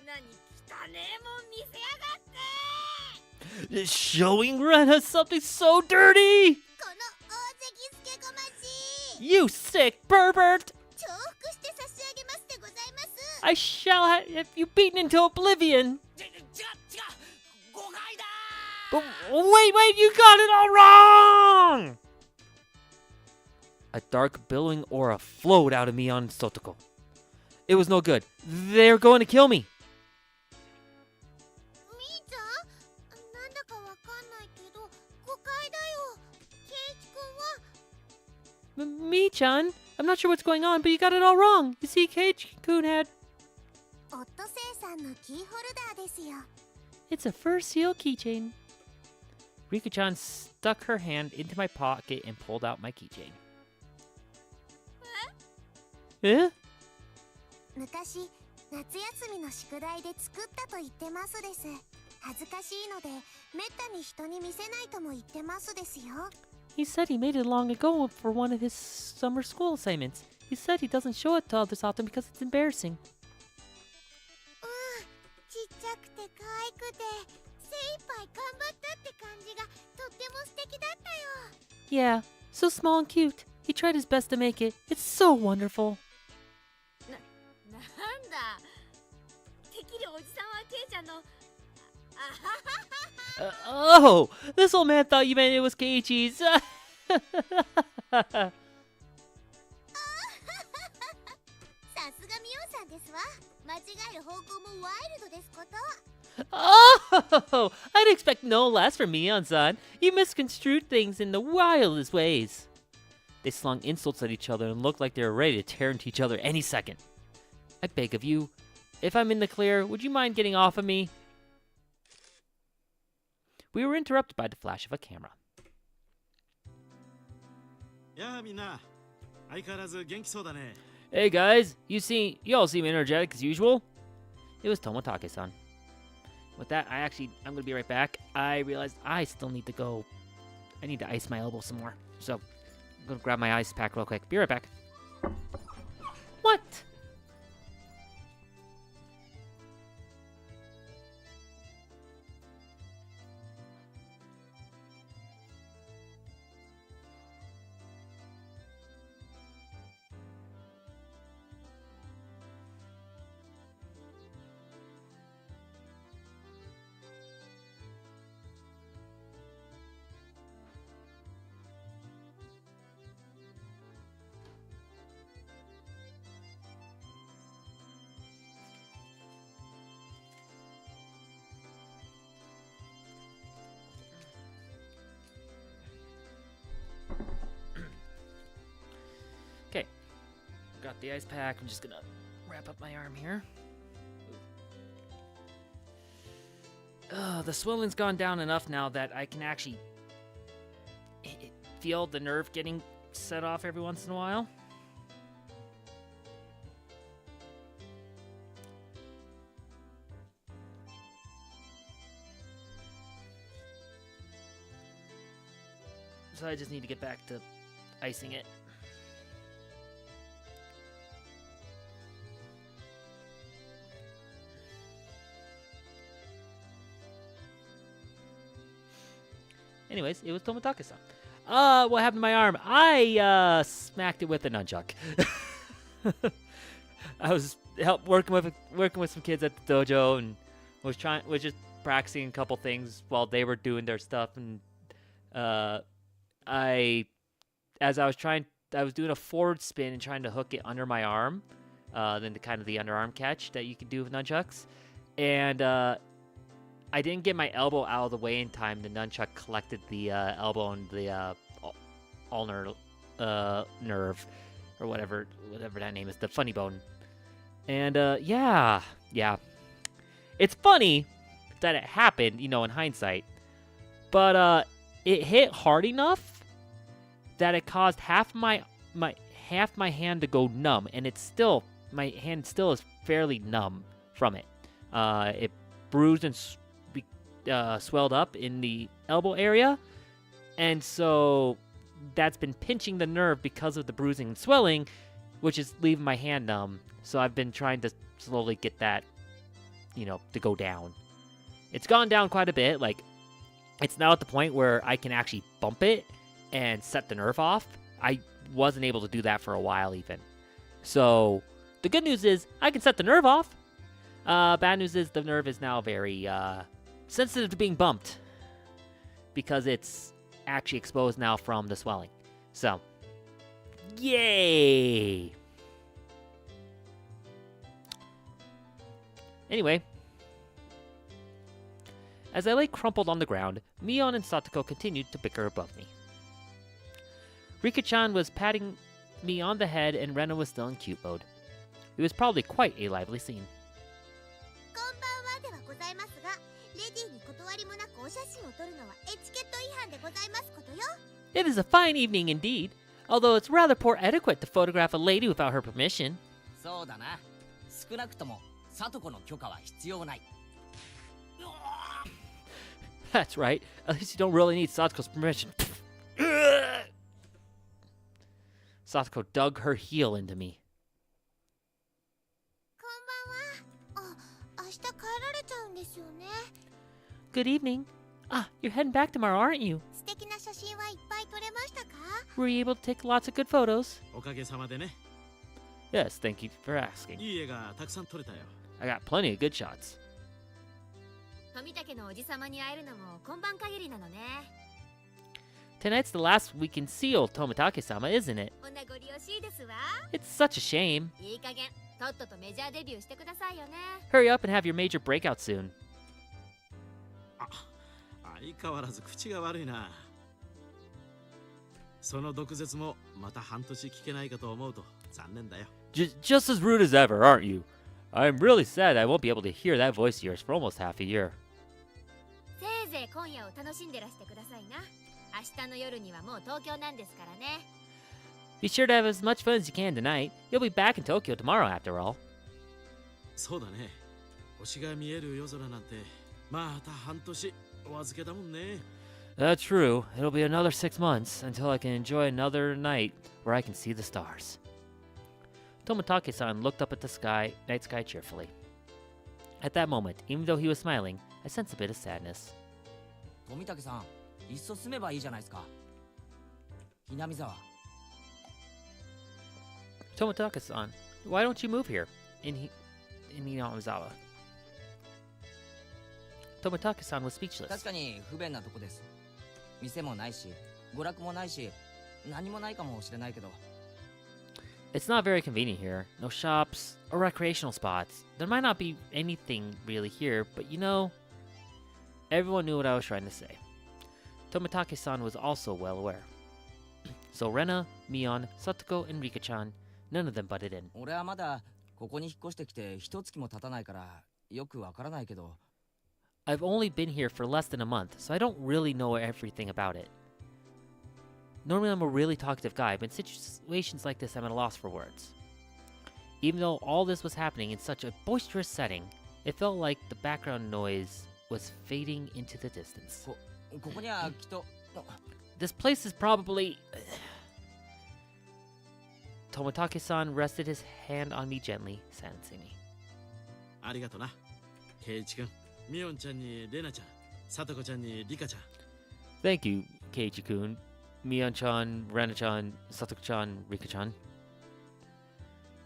ナに汚ねえもん見せやがって。 Showing Rena something so dirty! この大関すけこましい。 You sick pervert! 重複して差し上げますでございます。 I shall have you beaten into oblivion! 違う誤解だ But wait, you got it all wrong! A dark, billowing aura flowed out of Mion and Sotoko. It was no good. They're going to kill me. みーちゃん、なんだかわかんないけど誤解だよ。ケイチ君は Mi-chan, I'm not sure what's going on, but you got it all wrong. You see, Keiichi-kun had... オットセイさんのキーホルダーですよ。 It's a fur seal keychain. Rika-chan stuck her hand into my pocket and pulled out my keychain. Eh? 昔夏休みの宿題で作ったと言ってますです。恥ずかしいのでめったに人に見せないとも言ってますですよ。 He said he made it long ago for one of his summer school assignments. He said he doesn't show it to others often because it's embarrassing. ちっちゃくて可愛くて精一杯頑張ったって感じがとっても素敵だったよ。 Yeah, so small and cute. He tried his best to make it. It's so wonderful. なんだ。てっきりおじさんはケイちゃんの。Oh, this old man thought you meant it was Keiichi's. さすがミオさんですわ。間違える方向もワイルドですこと。 Oh, I'd expect no less from Mion-san. You misconstrued things in the wildest ways. They slung insults at each other and looked like they were ready to tear into each other any second. I beg of you, if I'm in the clear, would you mind getting off of me? We were interrupted by the flash of a camera. やあみんな、相変わらず元気そうだね。 Hey guys, you all seem energetic as usual. It was Tomotake-san. With that, I'm gonna be right back. I realized I still need to go. I need to ice my elbow some more. So, I'm gonna grab my ice pack real quick. Be right back. What? Okay, got the ice pack. I'm just gonna wrap up my arm here. The swelling's gone down enough now that I can actually feel the nerve getting set off every once in a while. So I just need to get back to icing it. Anyways, it was Tomotake-san. What happened to my arm? I smacked it with a nunchuck. I was working with some kids at the dojo and was just practicing a couple things while they were doing their stuff, and as I was trying I was doing a forward spin and trying to hook it under my arm, then the kind of the underarm catch that you can do with nunchucks, and I didn't get my elbow out of the way in time. The nunchuck collected the elbow and the ulnar nerve, or whatever that name is, the funny bone. And yeah, it's funny that it happened, in hindsight, but it hit hard enough that it caused half my hand to go numb, and my hand still is fairly numb from it. It bruised and swelled up in the elbow area, and so that's been pinching the nerve because of the bruising and swelling, which is leaving my hand numb. So I've been trying to slowly get that, to go down. It's gone down quite a bit. Like, it's now at the point where I can actually bump it and set the nerve off. I wasn't able to do that for a while even. So the good news is I can set the nerve off. Bad news is the nerve is now very sensitive to being bumped because it's actually exposed now from the swelling. So, yay! Anyway, as I lay crumpled on the ground, Mion and Satoko continued to bicker above me. Rika-chan was patting me on the head and Rena was still in cute mode. It was probably quite a lively scene. It is a fine evening indeed, although it's rather poor etiquette to photograph a lady without her permission. そうだな。少なくともサトコの許可は必要ない。 That's right, at least you don't really need Satoko's permission. Satoko dug her heel into me. Good evening. Ah, you're heading back tomorrow, aren't you? Were you able to take lots of good photos? おかげさまでね。 Yes, thank you for asking. いい絵がたくさん撮れたよ。 I got plenty of good shots. 富竹のおじさまに会えるのも今晩限りなのね。 Tonight's the last we can see old Tomitake-sama, isn't it? ほんなご利用しいですわ。 It's such a shame. いい加減とっととメジャーデビューしてくださいよね。 Hurry up and have your major breakout soon. 相変わらず口が悪いな。その毒舌もまた半年聞けないかと思うと残念だよ。Just as rude as ever, aren't you? I'm really sad I won't be able to hear that voice of yours for almost half a year. せいぜい今夜を楽しんでらしてくださいな。明日の夜にはもう東京なんですからね。 Be sure to have as much fun as you can tonight. You'll be back in Tokyo tomorrow after all. そうだね。星が見える夜空なんてまた半年お預けだもんね。 That's true. It'll be another 6 months until I can enjoy another night where I can see the stars. Tomitake-san looked up at the night sky cheerfully. At that moment, even though he was smiling, I sensed a bit of sadness. 富竹さん、いっそ住めばいいじゃないですか。南沢。 Tomitake-san, why don't you move here in Hinamizawa? Tomitake-san was 確 speechless. かに不便なとこです。店もないし、娯楽もないし、何もないかもしれないけど。 It's not very convenient here. No shops or recreational spots. There might not be anything really here, but everyone knew what I was trying to say. Tomitake-san was also well aware. So Rena, Mion, Satoko, and Rika-chan, none of them butted in. 俺はまだここに引っ越してきて一月も経たないからよくわからないけど。 I've only been here for less than a month, so I don't really know everything about it. Normally I'm a really talkative guy, but in situations like this I'm at a loss for words. Even though all this was happening in such a boisterous setting, it felt like the background noise was fading into the distance. ここにはきっと。 This place is probably... Tomitake-san rested his hand on me gently, silencing me. ありがとな。ケイイチ君、ミオンちゃんにレナちゃん、サトコちゃんにリカちゃん。 Thank you, Keiichi-kun, Mion-chan, Rena-chan, Satoko-chan, Rika-chan.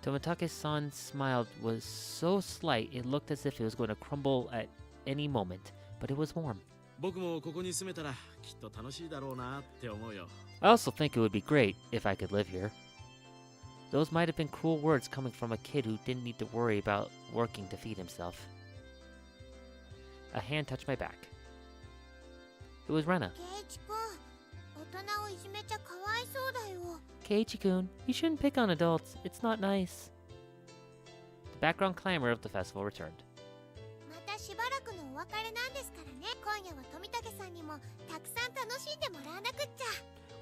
Tomitake-san's smile was so slight it looked as if it was going to crumble at any moment, but it was warm. 僕もここに住めたらきっと楽しいだろうなって思うよ。 I also think it would be great if I could live here. Those might have been cruel words coming from a kid who didn't need to worry about working to feed himself. A hand touched my back. It was Rena. ケイチ君、大人をいじめちゃかわいそうだよ。 Keiichi-kun, you shouldn't pick on adults. It's not nice. The background clamor of the festival returned. またしばらくのお別れなんですからね。今夜は富武さんにもたくさん楽しんでもらわなくっちゃ。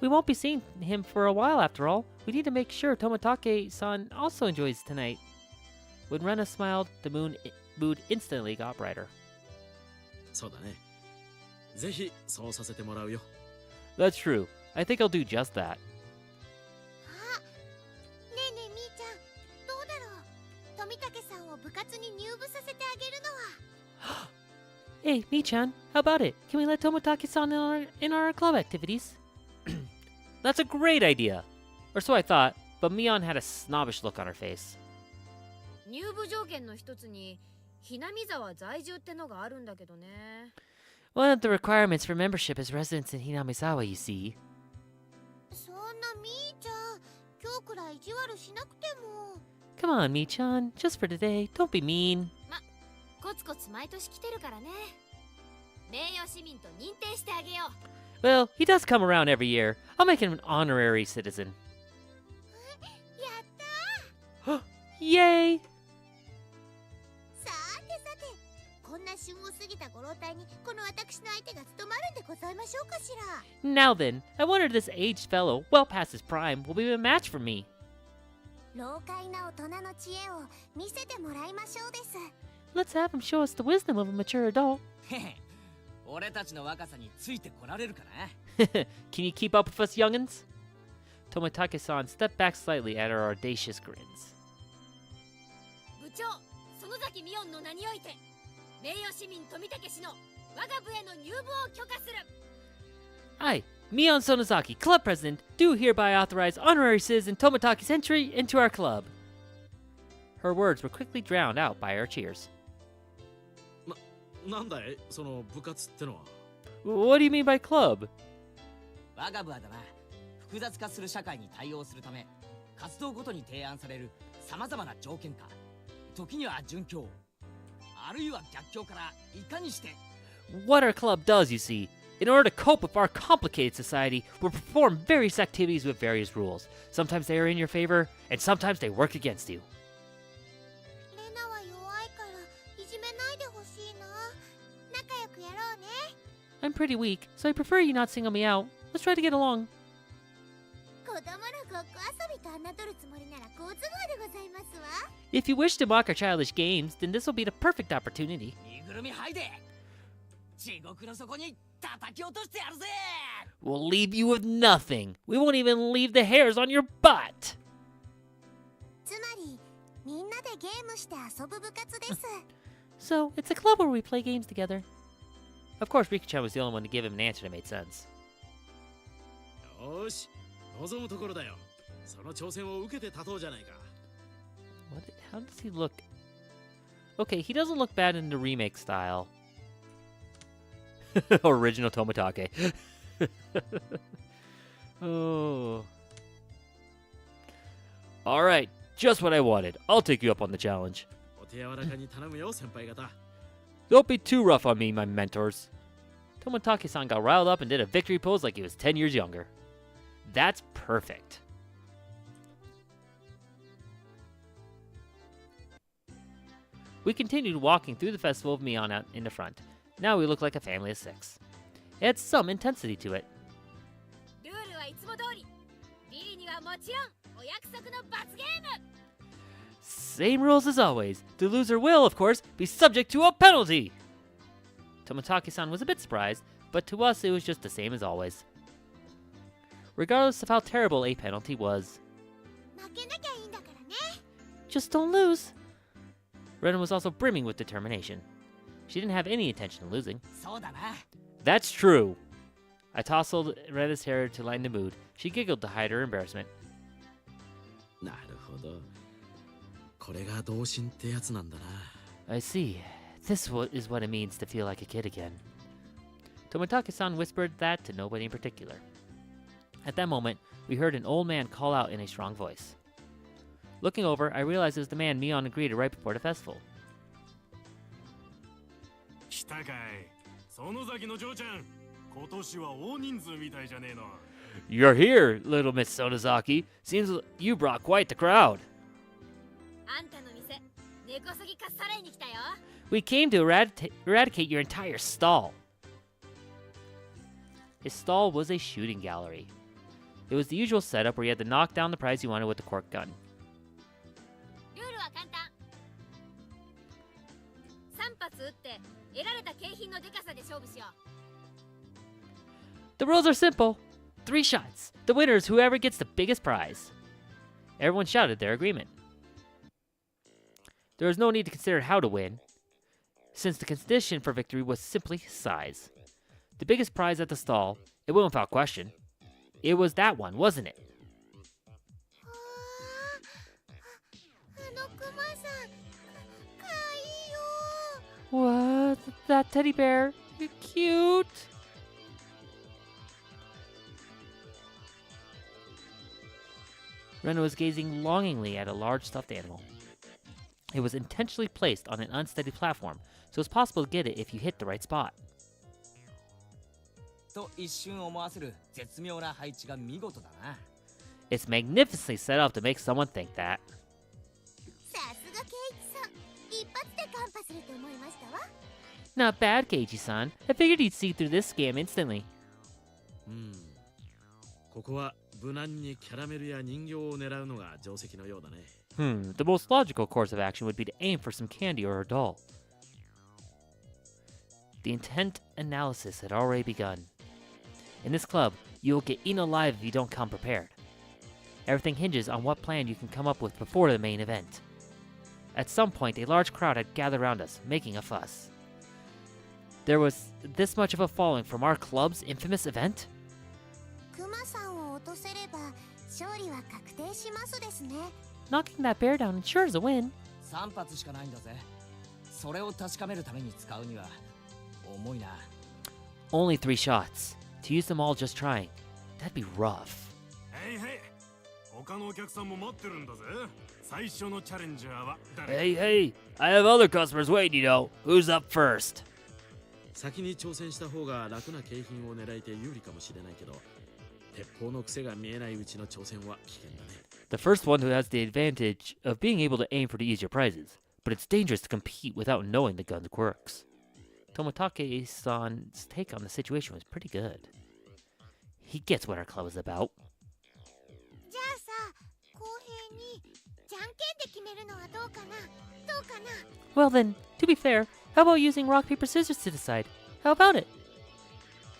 We won't be seeing him for a while after all. We need to make sure Toмотake-san also enjoys tonight. When Rena smiled, the mood instantly got brighter. そうだね。ぜひそうさせてもらうよ。 That's true. I think I'll do just that. あ、ねえねえみーちゃん、どうだろう。富武さんを部活に入部させてあげるのは。Hey, Mi-chan, how about it? Can we let Toмотake-san in our club activities? That's a great idea. Or so I thought, but Mion had a snobbish look on her face. 入部条件の一つにひなみ沢在住ってのがあるんだけどね。 One of the requirements for membership is residence in Hinamizawa, you see. そんなみーちゃん、今日くらい意地悪しなくても。 Come on, Mi-chan, just for today. Don't be mean. コツコツ毎年来てるからね。名誉市民と認定してあげよう。 Well, he does come around every year. I'll make him an honorary citizen. やったー。 Yay! さてさて、こんな旬を過ぎたご老体にこの私の相手が務まるんでございましょうかしら。 Now then, I wonder if this aged fellow, well past his prime, will be a match for me. 老快な大人の知恵を見せてもらいましょうです。 Let's have him show us the wisdom of a mature adult. へへ、俺たちの若さについてこられるかな。 Can you keep up with us, youngins? Toмотake-san stepped back slightly at our audacious grins. 部長、園崎美音の名において、名誉市民富武氏の我が部への入部を許可する。 I, Mion Sonozaki, club president, do hereby authorize honorary citizen Tomotake's entry into our club. Her words were quickly drowned out by our cheers. なんだいその部活ってのは。 What do you mean by club? 我が部はだな、複雑化する社会に対応するため、活動ごとに提案される様々な条件下、時には順境、あるいは逆境からいかにして。 What our club does, you see, in order to cope with our complicated society, we'll perform various activities with various rules. Sometimes they are in your favor, and sometimes they work against you. レナは弱いからいじめないでほしいな。仲良くやろうね。 I'm pretty weak, so I prefer you not single me out. Let's try to get along. 子供のごっこ遊びと侮るつもりなら好都合でございますわ。 If you wish to mock our childish games, then this will be the perfect opportunity. 身ぐるみ剥いで地獄の底に叩き落としてやるぜ。 We'll leave you with nothing. We won't even leave the hairs on your butt. つまり、みんなでゲームして遊ぶ部活です。 So, it's a club where we play games together. Of course, Rika-chan was the only one to give him an answer that made sense. よーし、望むところだよ。その挑戦を受けて立とうじゃないか。 How does he look? Okay, he doesn't look bad in the remake style. Original Toмотake. Oh. Alright, just what I wanted. I'll take you up on the challenge. お手柔らかに頼むよ、先輩方。 Don't be too rough on me, my mentors. Toмотake-san got riled up and did a victory pose like he was 10 years younger. That's perfect. We continued walking through the festival of Mion out in the front. Now we look like a family of 6. It had some intensity to it. ルールはいつも通り。B にはもちろんお約束の罰ゲーム。 Same rules as always. The loser will, of course, be subject to a penalty. Toмотake-san was a bit surprised, but to us it was just the same as always. Regardless of how terrible a penalty was, 負けなきゃいいんだからね。 just don't lose. Rena was also brimming with determination. She didn't have any intention of losing. そうだな。 That's true. I tousled Rena's hair to lighten the mood. She giggled to hide her embarrassment. なるほど。これが童心ってやつなんだな。 I see. This is what it means to feel like a kid again. Tomitake-san whispered that to nobody in particular. At that moment, we heard an old man call out in a strong voice. Looking over, I realized it was the man Mion greeted right before the festival. 来たかい。その先の嬢ちゃん。今年は大人数みたいじゃねえの。You're here, little Miss Sonozaki. Seems you brought quite the crowd. あんたの店根こそぎかっさらいに来たよ。 We came to eradicate your entire stall. His stall was a shooting gallery. It was the usual setup where you had to knock down the prize you wanted with the cork gun. ルールは簡単。3発撃って得られた景品のデカさで勝負しよう。 The rules are simple. 3 shots. The winner is whoever gets the biggest prize. Everyone shouted their agreement. There was no need to consider how to win, since the condition for victory was simply size. The biggest prize at the stall, it went without question. It was that one, wasn't it? あのクマさんかわいいよ。 What? That teddy bear? You're cute. Rena was gazing longingly at a large stuffed animal. It was intentionally placed on an unsteady platform, so it's possible to get it if you hit the right spot. と一瞬思わせる絶妙な配置が見事だな。 It's magnificently set up to make someone think that. さすがケイチさん。一発でカンパすると思いましたわ。 Not bad, Keiji-san. I figured you'd see through this scam instantly. ここは無難にキャラメルや人形を狙うのが定石のようだね。The most logical course of action would be to aim for some candy or a doll. The intent analysis had already begun. In this club, you will get eaten alive if you don't come prepared. Everything hinges on what plan you can come up with before the main event. At some point, a large crowd had gathered around us, making a fuss. There was this much of a following from our club's infamous event? クマさんを落とせれば勝利は確定しますですね。 Knocking that bear down ensures a win. 3発しかないんだぜ。それを確かめるために使うには重いな。 Only 3 shots. To use them all just trying. That'd be rough. へいへい。他のお客さんも待ってるんだぜ。最初のチャレンジャーは誰？ Hey, hey, I have other customers waiting, you know. Who's up first? 先に挑戦した方が楽な景品を狙えて有利かもしれないけど、鉄砲の癖が見えないうちの挑戦は危険だね。 The first one who has the advantage of being able to aim for the easier prizes, but it's dangerous to compete without knowing the gun's quirks. Tomitake-san's take on the situation was pretty good. He gets what our club is about. じゃあさ、公平にじゃんけんで決めるのはどうかな。どうかな。 Well then, to be fair, how about using rock, paper, scissors to decide? How about it?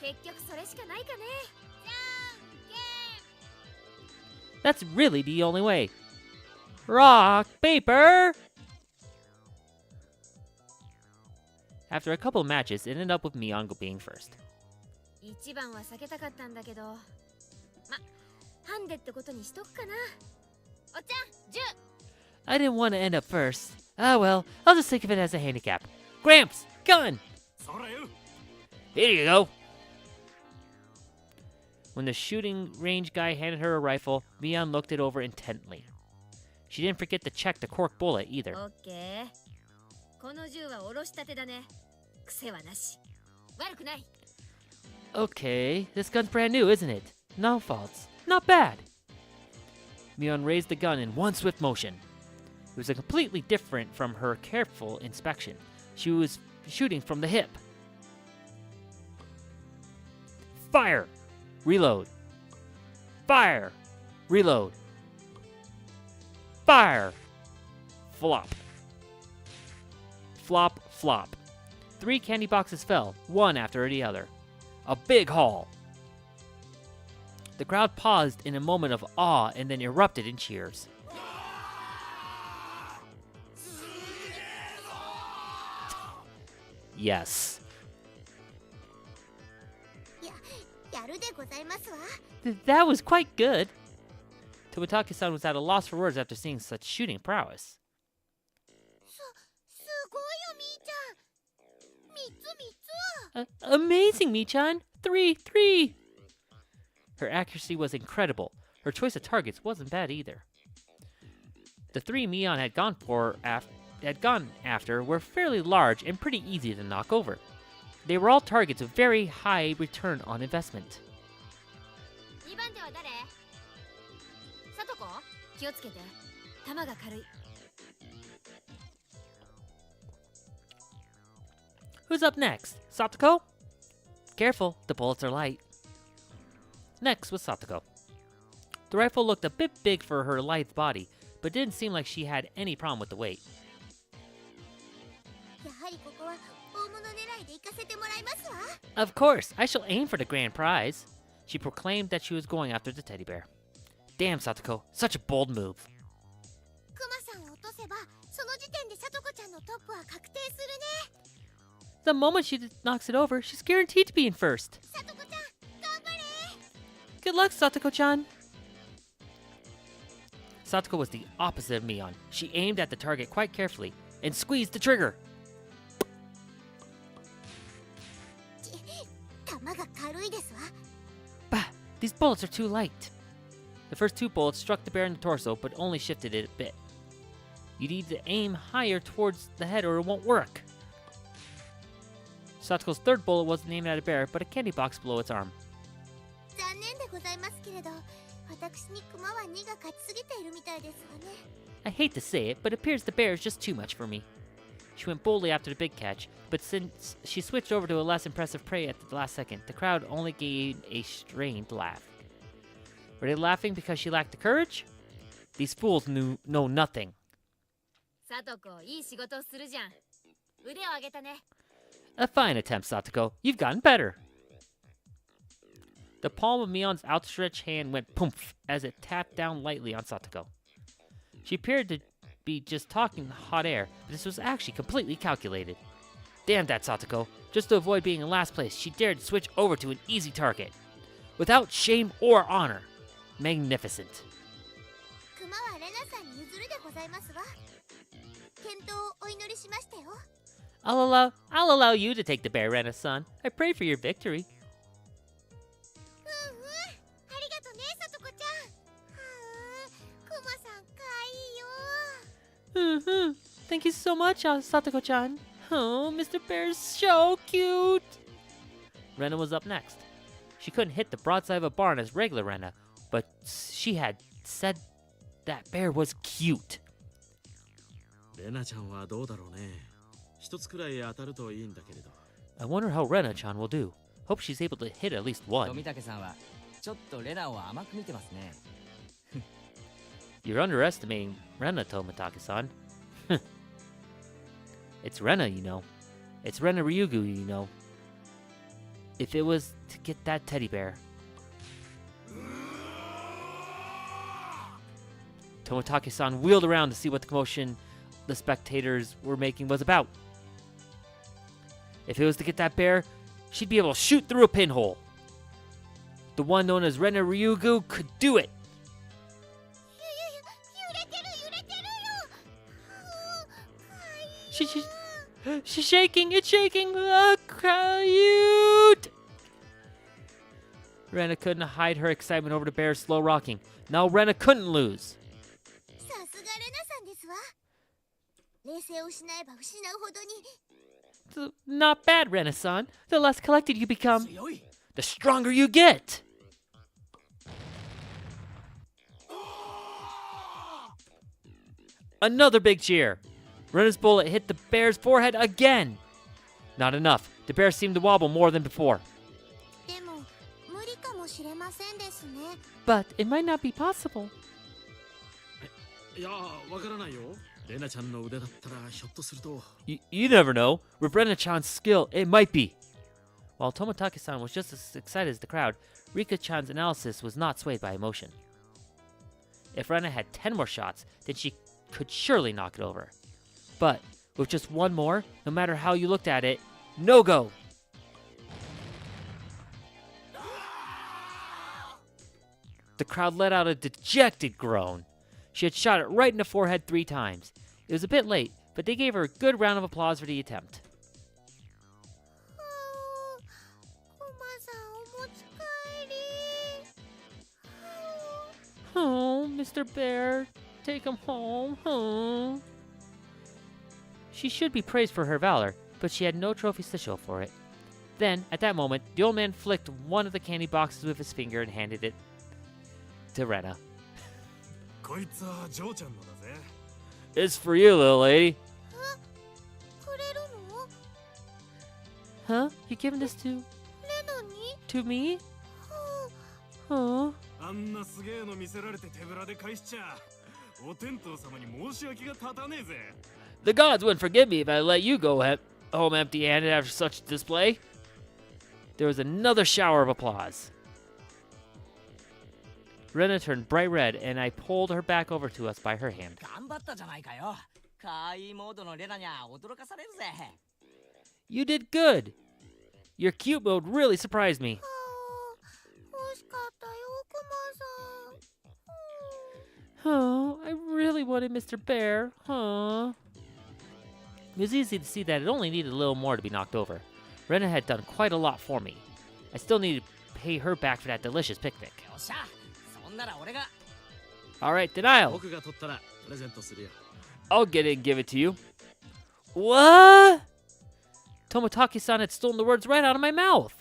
結局それしかないかね。じゃんけん。 That's really the only way. Rock, paper! After a couple of matches, it ended up with Mion being first. 一番は避けたかったんだけど、ま、ハンデってことにしとくかな。おっちゃん、10。 I didn't want to end up first. Ah well, I'll just think of it as a handicap. Gramps, gun! そらよ。 Here you go. When the shooting range guy handed her a rifle, Mion looked it over intently. She didn't forget to check the cork bullet either. オッケー。この銃はおろしたてだね。癖はなし。悪くない。 Okay, this gun's brand new, isn't it? No faults. Not bad. Mion raised the gun in one swift motion. It was completely different from her careful inspection. She was shooting from the hip. Fire! Reload. Fire! Reload. Fire! Flop. Flop, flop. 3 candy boxes fell, one after the other. A big haul. The crowd paused in a moment of awe and then erupted in cheers. Yes. やるでございますわ。 That was quite good. Tomitake-san was at a loss for words after seeing such shooting prowess. すごいよみーちゃん。3つ。Amazing, Michan! 3-3! Her accuracy was incredible. Her choice of targets wasn't bad either. The 3 Mion had gone after were fairly large and pretty easy to knock over. They were all targets with very high return on investment. 2番手は誰？さとこ？気をつけて。球が軽い。Who's up next? Satoko? Careful, the bullets are light. Next was Satoko. The rifle looked a bit big for her lithe body, but didn't seem like she had any problem with the weight. やはりここは大物狙いで行かせてもらいますわ。Of course, I shall aim for the grand prize. She proclaimed that she was going after the teddy bear. Damn, Satoko, such a bold move. クマさんを落とせば、その時点でさとこちゃんのトップは確定するね。The moment she knocks it over, she's guaranteed to be in first. さとこちゃん、頑張れ。 Good luck, Satoko-chan. Satoko was the opposite of Mion. She aimed at the target quite carefully and squeezed the trigger. 球が軽いですわ。 Bah, these bullets are too light. The first 2 bullets struck the bear in the torso, but only shifted it a bit. You need to aim higher towards the head or it won't work. Satoko's 3rd bullet wasn't aimed at a bear, but a candy box below its arm. 残念でございますけれど、私にクマは2が勝ちすぎているみたいですわね。 I hate to say it, but it appears the bear is just too much for me. She went boldly after the big catch, but since she switched over to a less impressive prey at the last second, the crowd only gave a strained laugh. Were they laughing because she lacked the courage? These fools know nothing. さとこ、いい仕事をするじゃん。腕を上げたね。 A fine attempt, Satoko. You've gotten better. The palm of Mion's outstretched hand went poof as it tapped down lightly on Satoko. She appeared to be just talking hot air, but this was actually completely calculated. Damn that Satoko. Just to avoid being in last place, she dared to switch over to an easy target. Without shame or honor. Magnificent. クマはレナさんに譲るでございますわ。健闘をお祈りしましたよ。I'll allow you to take the bear, Rena-san. I pray for your victory. ありがとね、さとこちゃん。クマさん、かわいいよ。Thank you so much, Satoko-chan. Oh, Mr. Bear's so cute. Rena was up next. She couldn't hit the broadside of a barn as regular Rena, but she had said that bear was cute. レナちゃんはどうだろうね。一つくらい当たるといいんだけれど。 I wonder how Rena-chan will do. Hope she's able to hit at least one. 富武さんはちょっとレナを甘く見てますね。You're underestimating Rena, Tomitake-san. It's Rena, you know. It's Rena Ryugu, you know. If it was to get that teddy bear. Tomitake-san wheeled around to see what the commotion the spectators were making was about. If it was to get that bear, she'd be able to shoot through a pinhole. The one known as Rena Ryugu could do it. 揺れてる揺れてるよ。She's shaking. It's shaking. Cute. Rena couldn't hide her excitement over the bear's slow rocking. Now Rena couldn't lose. さすがレナさんですわ。冷静を失えば失うほどに。Not bad, Rena-san. The less collected you become, 強い。 the stronger you get. Another big cheer. Rena's bullet hit the bear's forehead again. Not enough. The bear seemed to wobble more than before. でも無理かもしれませんですね。 But it might not be possible. いや、わからないよ。レナちゃんの腕だったらひょっとすると。You never know. With Rena-chan's skill, it might be. While Tomitake-san was just as excited as the crowd, Rika-chan's analysis was not swayed by emotion. If Rena had 10 more shots, then she could surely knock it over. But with just one more, no matter how you looked at it, no go. The crowd let out a dejected groan. She had shot it right in the forehead 3 times. It was a bit late, but they gave her a good round of applause for the attempt. Mr. Bear, take him home. Huh? She should be praised for her valor, but she had no trophies to show for it. Then, at that moment, the old man flicked one of the candy boxes with his finger and handed it to Rena. こいつはジョーちゃんのだぜ。 It's for you, little lady. くれるの？ Huh? You giving this レナに？ to me? は Huh? あんなすげえの見せられて手ぶらで返しちゃ、お天道様に申し訳が立たねえぜ。 The gods wouldn't forgive me if I let you go home empty-handed after such a display. There was another shower of applause. Rena turned bright red, and I pulled her back over to us by her hand. 頑張ったじゃないかよ。かわいいモードのレナにゃ驚かされるぜ。 You did good. Your cute mode really surprised me. 欲しかったよ、クマさん。 Oh, I really wanted Mr. Bear. Huh? It was easy to see that it only needed a little more to be knocked over. Rena had done quite a lot for me. I still needed to pay her back for that delicious picnic. よっしゃ、そんなら俺が。 Alright, denial. 僕が取ったらプレゼントするよ。 I'll get it and give it to you. What? Tomotaki-san had stolen the words right out of my mouth.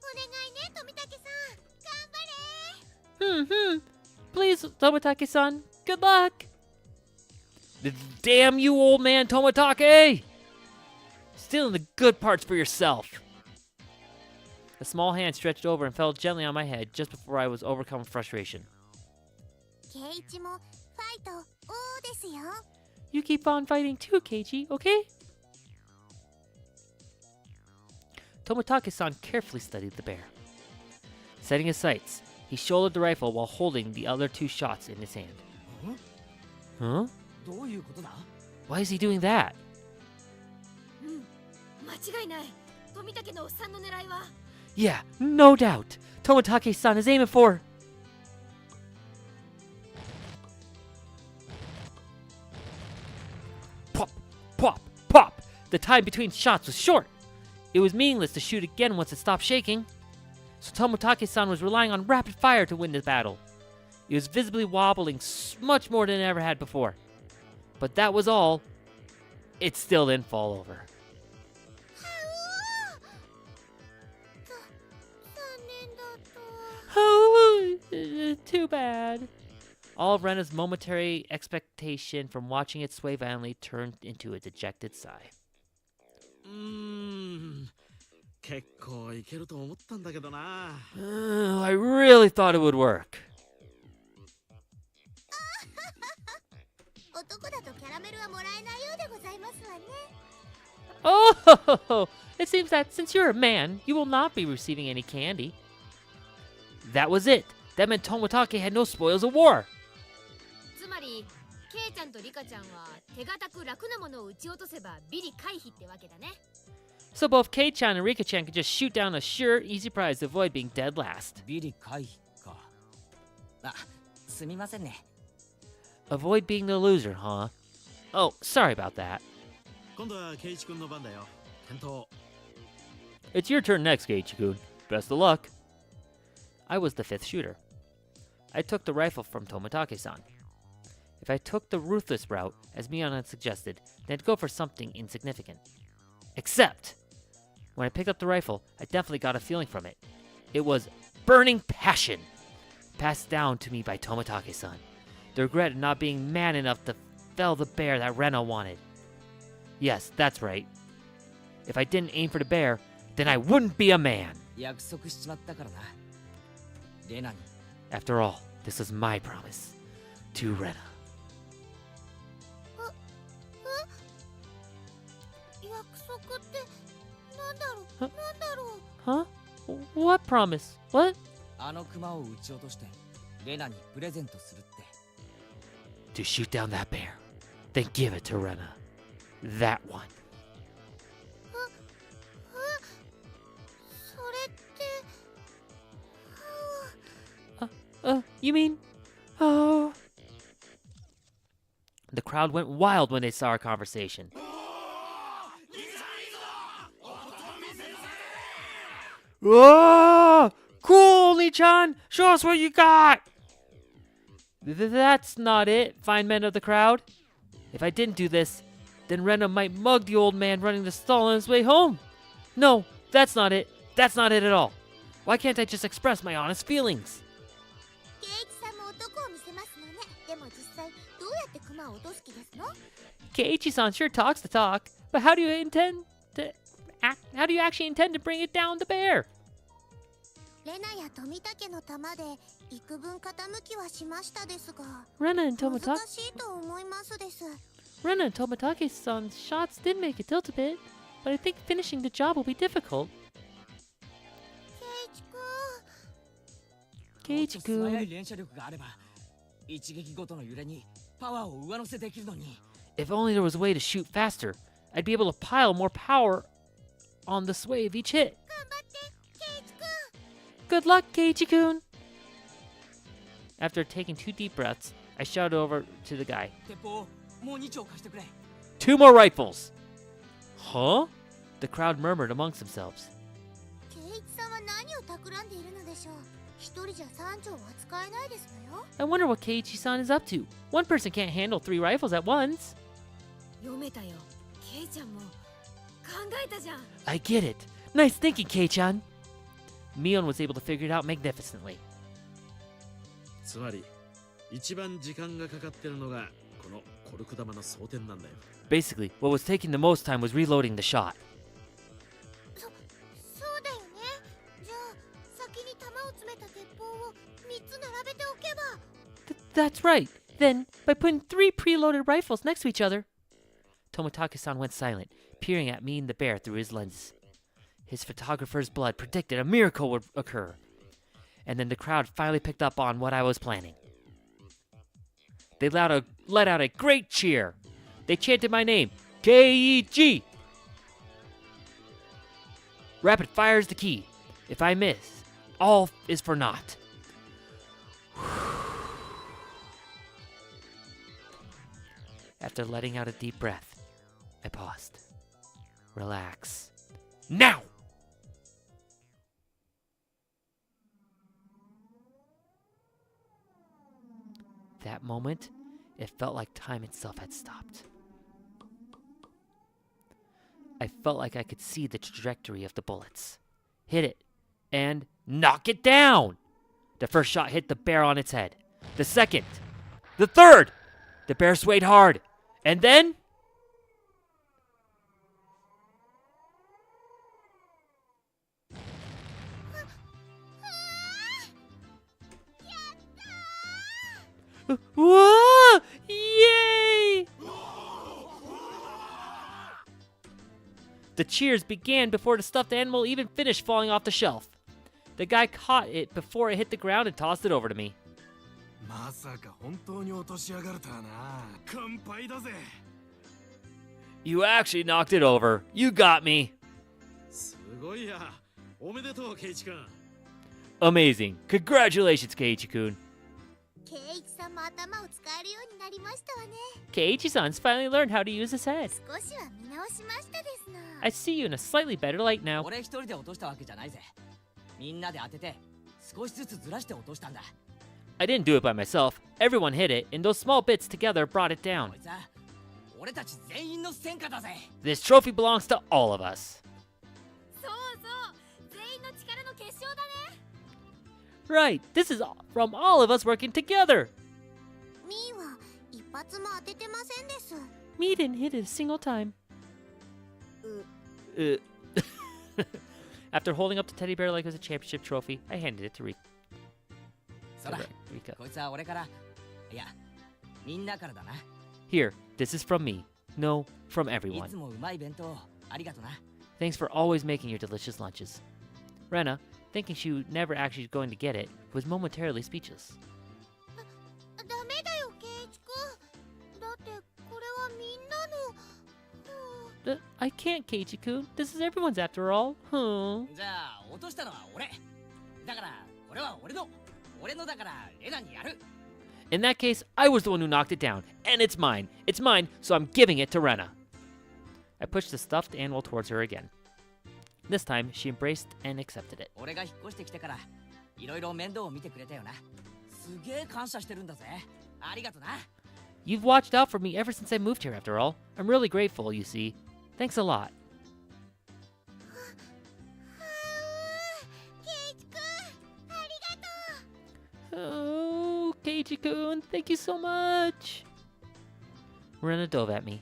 お願いね、富武さん。頑張れ。 Please, Tomotaki-san. Good luck. Damn you, old man Tomotaki! Stealing the good parts for yourself. A small hand stretched over and fell gently on my head just before I was overcome with frustration. ケイチもファイト王ですよ。 You keep on fighting too, Keiichi, okay? Tomotaki-san carefully studied the bear. Setting his sights, he shouldered the rifle while holding the other two shots in his hand. Huh? どういうことだ？ Why is he doing that? 間違いない。富武のおっさんの狙いは。 Yeah, no doubt. Tomotaki-san is aiming for... Pop, pop, pop. The time between shots was short. It was meaningless to shoot again once it stopped shaking. So Tomotaki-san was relying on rapid fire to win this battle. It was visibly wobbling much more than it ever had before. But that was all. It still didn't fall over. 残念だった。 Oh, too bad. All of Rena's momentary expectation from watching it sway violently turned into a dejected sigh. 結構いけると思ったんだけどな。 I really thought it would work. 男だとキャラメルはもらえないようでございますわね。 Oh, it seems that since you're a man, you will not be receiving any candy. That was it. That meant Tomotaki had no spoils of war. つまり、ケイちゃんとリカちゃんは手堅く楽なものを撃ち落とせばビリ回避ってわけだね。 So both Kei-chan and Rika-chan could just shoot down a sure, easy prize to avoid being dead last. ビリ回避か。あ、すみませんね。 Avoid being the loser, huh? Oh, sorry about that. 今度はケイイチ君の番だよ。検討。 It's your turn next, Keiichi-kun. Best of luck. I was the fifth shooter. I took the rifle from Tomotage-san. If I took the ruthless route, as Mion had suggested, then I'd go for something insignificant. Except, when I picked up the rifle, I definitely got a feeling from it. It was burning passion, passed down to me by Tomotage-san. The regret of not being man enough to fell the bear that Rena wanted. Yes, that's right. If I didn't aim for the bear, then I wouldn't be a man. 約束しちまったからな。レナに。 After all, this was my promise to Rena. 約束ってなんだろう、なんだろう。 Huh? What promise? What? あのクマを撃ち落としてレナにプレゼントするって。 To shoot down that bear, then give it to Rena. That one. それって。You mean? Oh. The crowd went wild when they saw our conversation. Whoa! Cool, Lee-chan! Show us what you got! That's not it, fine men of the crowd. If I didn't do this, then Rena might mug the old man running the stall on his way home. No, that's not it. That's not it at all. Why can't I just express my honest feelings? 圭一さんも男を見せますのね。でも実際どうやってクマを落とす気ですの？ Keiichi-san sure talks the talk, but how do you actually intend to bring it down the bear? レナや富武の玉で幾分傾きはしましたですが、 Rena and 難 Tomatake しいと思いますです。 Rena and Tomatake-san's shots did make it tilt a bit, but I think finishing the job will be difficult. 圭一くん、 素早い Keiichi-kun, 連射力があれば一撃ごとの揺れにパワーを上乗せできるのに。 if only there was a way to shoot faster, I'd be able to pile more power on the sway of each hit. 頑張って圭一くん。 Good luck, Keiichi-kun! After taking 2 deep breaths, I shouted over to the guy. 鉄砲をもう2丁貸してくれ。 2 more rifles! Huh? The crowd murmured amongst themselves. 圭一さんは何を企んでいるのでしょう。一人じゃ3丁は使えないですのよ。 I wonder what Keiichi-san is up to. One person can't handle 3 rifles at once. 読めたよ。ケイちゃんも考えたじゃん。 I get it. Nice thinking, Kei-chan. Mion was able to figure it out magnificently. つまり一番時間がかかってるのがこのコルク玉の装填なんだよ。 Basically, what was taking the most time was reloading the shot. そうだよね。じゃあ先に弾を詰めた鉄砲を3つ並べておけば。 That's right. Then, by putting 3 preloaded rifles next to each other, Tomatake-san went silent, peering at me and the bear through his lenses. His photographer's blood predicted a miracle would occur. And then the crowd finally picked up on what I was planning. They let out a great cheer. They chanted my name, Keiichi! Rapid fire is the key. If I miss, all is for naught. After letting out a deep breath, I paused. Relax. Now! That moment, it felt like time itself had stopped. I felt like I could see the trajectory of the bullets. Hit it, and knock it down! The first shot hit the bear on its head. The second, the third! The bear swayed hard, and then... Whoa! Yay! The cheers began before the stuffed animal even finished falling off the shelf. The guy caught it before it hit the ground and tossed it over to me. まさか本当に落としやがるとはな。乾杯だぜ。 You actually knocked it over. You got me. すごいや。おめでとう、ケイチ君。 Amazing. Congratulations, Keiichi-kun. 圭一さんも頭を使えるようになりましたわね。 Keiichi-san's finally learned how to use his head. 少しは見直しましたですの。 I see you in a slightly better light now. 俺一人で落としたわけじゃないぜ。みんなで当てて少しずつずらして落としたんだ。 I didn't do it by myself. Everyone hit it, and those small bits together brought it down. こいつは俺たち全員の戦果だぜ。 This trophy belongs to all of us. そうそう。全員の力の結晶だね。 Right, this is from all of us working together. ミーは一発も当ててませんです。 Me didn't hit it a single time. After holding up the teddy bear like it was a championship trophy, I handed it to Rika. そら、 Rika. こいつは俺から、いや、みんなからだな。 Here, this is from me. No, from い everyone. つもうまい弁当ありがとな。 Thanks for always making your delicious lunches. Rena, thinking she was never actually going to get it, was momentarily speechless. ダメだよ、圭一くん。だってこれはみんなの。I can't, Keiichi-kun. This is everyone's after all. じゃあ落としたのは俺。だからこれは俺の。俺のだからレナにやる。 In that case, I was the one who knocked it down, and it's mine. It's mine, so I'm giving it to Rena. I pushed the stuffed animal towards her again. This time, she embraced and accepted it. 俺が引っ越してきてからいろいろ面倒を見てくれたよな。すげえ感謝してるんだぜ。ありがとな。 You've watched out for me ever since I moved here, after all. I'm really grateful, you see. Thanks a lot. ケイチくん、ありがとう。 Oh, Keiichi-kun, thank you so much. Rena dove at me.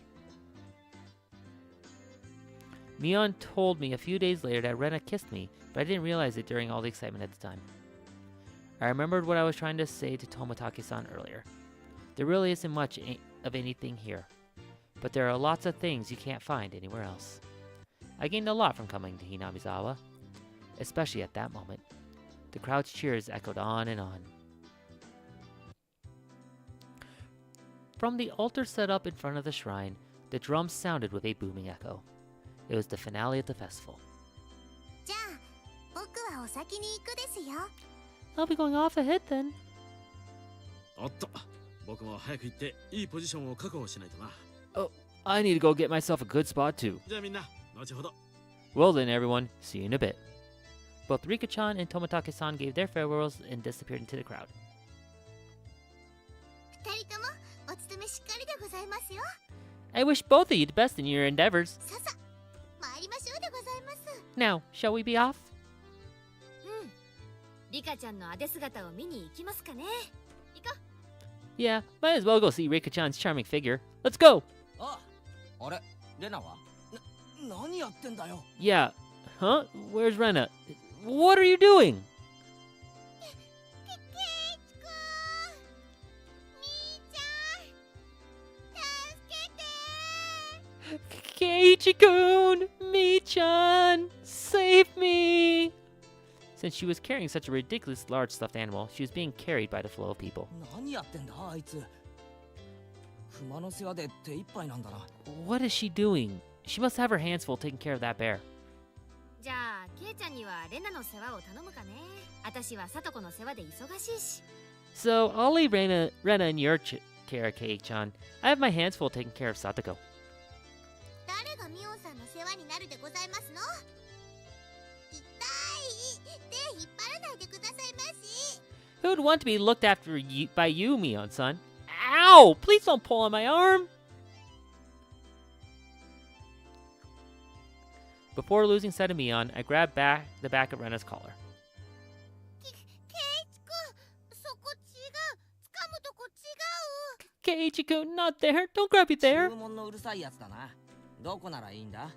Mion told me a few days later that Rena kissed me, but I didn't realize it during all the excitement at the time. I remembered what I was trying to say to Toмотaki-san earlier. There really isn't much of anything here, but there are lots of things you can't find anywhere else. I gained a lot from coming to Hinamizawa, especially at that moment. The crowd's cheers echoed on and on. From the altar set up in front of the shrine, the drums sounded with a booming echo. It was the finale of the festival. じゃあ、僕はお先に行くですよ。 I'll be going off ahead then. おっと、僕も早く行っていいポジションを確保しないとな。 I need to go get myself a good spot too. じゃあみんな、後ほど。 Well then, everyone, see you in a bit. Both Rika-chan and Toмотaki-san gave their farewells and disappeared into the crowd. 二人ともお勤めしっかりでございますよ。 I wish both of you the best in your endeavors. ささ、参りましょうでございます。 Now, shall we be off? うん。リカちゃんのあで姿を見に行きますかね。行こう。 Yeah, might as well go see Rika-chan's charming figure. Let's go! あ、あれ、レナは？何やってんだよ。 Yeah. Huh? Where's Rena? What are you doing? ケイチくん、みーちゃん、助けて。 Keiichi-kun! Mi-chan! Save me! Since she was carrying such a ridiculous large stuffed animal, she was being carried by the flow of people. 何やってんだあいつ。熊の世話で手一杯なんだな。 What is she doing? She must have her hands full taking care of that bear. じゃあ、ケイちゃんにはレナの世話を頼むかね。私はサトコの世話で忙しいし。 So, I'll leave Rena in your care, Kei-chan. I have my hands full taking care of Satoko. 誰がミオンさんの世話になるでございますの？痛い。手引っ張らないでくださいまし。 Who would want to be looked after by you, Mion-san? Ow! Please don't pull on my arm! Before losing sight of Mion, I grabbed the back of Rena's collar. ケイチくん、そこ違う。掴むとこ違う。 Keiichi-kun, not there! Don't grab you there! 注文のうるさいやつだな。どこならいいんだ？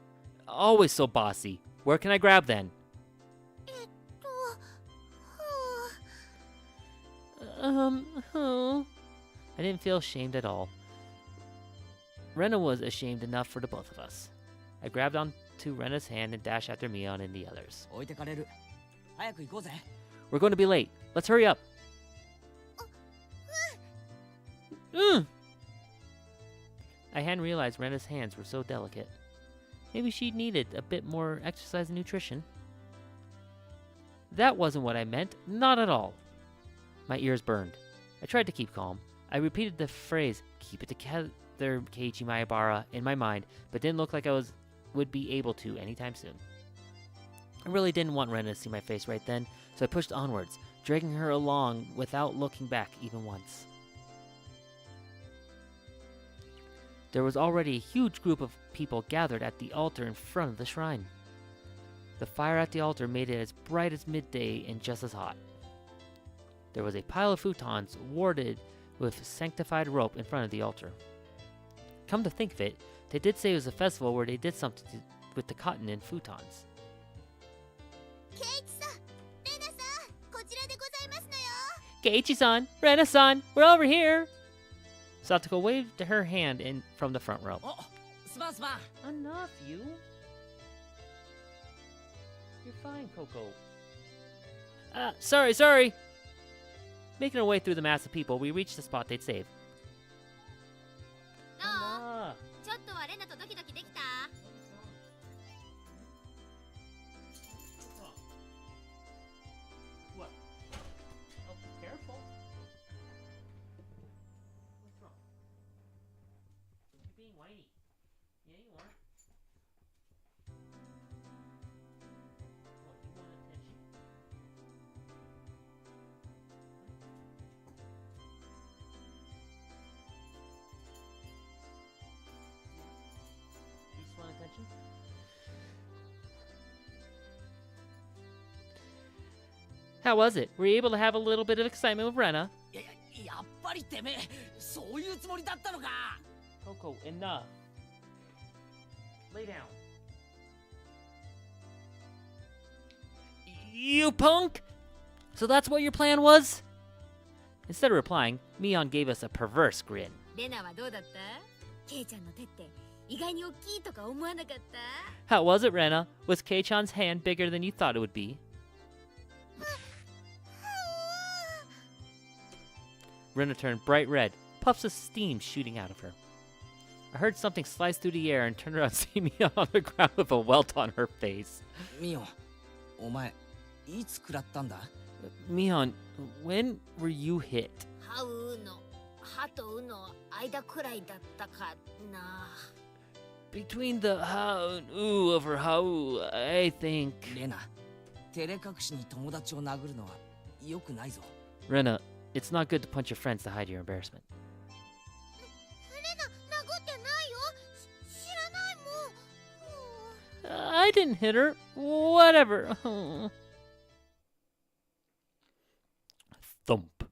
Always so bossy. Where can I grab then? Oh. I didn't feel ashamed at all. Rena was ashamed enough for the both of us. I grabbed onto Rena's hand and dashed after Mion and the others. 置いてかれる。早く行こうぜ。 We're going to be late. Let's hurry up. I hadn't realized Rena's hands were so delicate. Maybe she needed a bit more exercise and nutrition. That wasn't what I meant. Not at all. My ears burned. I tried to keep calm. I repeated the phrase, "Keep it together, Keiichi Maebara," in my mind, but didn't look like I would be able to anytime soon. I really didn't want Rena to see my face right then, so I pushed onwards, dragging her along without looking back even once. There was already a huge group of people gathered at the altar in front of the shrine. The fire at the altar made it as bright as midday and just as hot. There was a pile of futons warded with sanctified rope in front of the altar. Come to think of it, they did say it was a festival where they did something with the cotton and futons. ケイチさん、レナさん、こちらでございますのよ。 Keiichi-san! Rena-san! We're over here! Satoko waved her hand in from the front row. お、すまんすまん。 Enough, you! You're fine, Coco. Sorry! Making our way through the mass of people, we reached the spot they'd saved. どう？ Ah. ちょっとはレナとドキドキできた？ What? Oh, careful. What's wrong? You're being whiny. Yeah, you are. What, you want attention? How was it? Were you able to have a little bit of excitement with Rena? やっぱりてめえそういうつもりだったのか。 Coco, enough. Lay down. You punk! So that's what your plan was? Instead of replying, Mion gave us a perverse grin. レナはどうだった？ケイちゃんの手って意外に大きいとか思わなかった？ How was it, Rena? Was Kei-chan's hand bigger than you thought it would be? Rena turned bright red, puffs of steam shooting out of her. I heard something slice through the air and turned around to see Mion on the ground with a welt on her face. ミオン、お前いつ食らったんだ？ Mion, when were you hit? ハウのハとウの間くらいだったかな。 Between the ha and ooh of her hau, I think. レナ、照れ隠しに友達を殴るのは良くないぞ。 Rena, it's not good to punch your friends to hide your embarrassment. レナ殴ってないよ。知らないもん。 I didn't hit her. Whatever. Thump.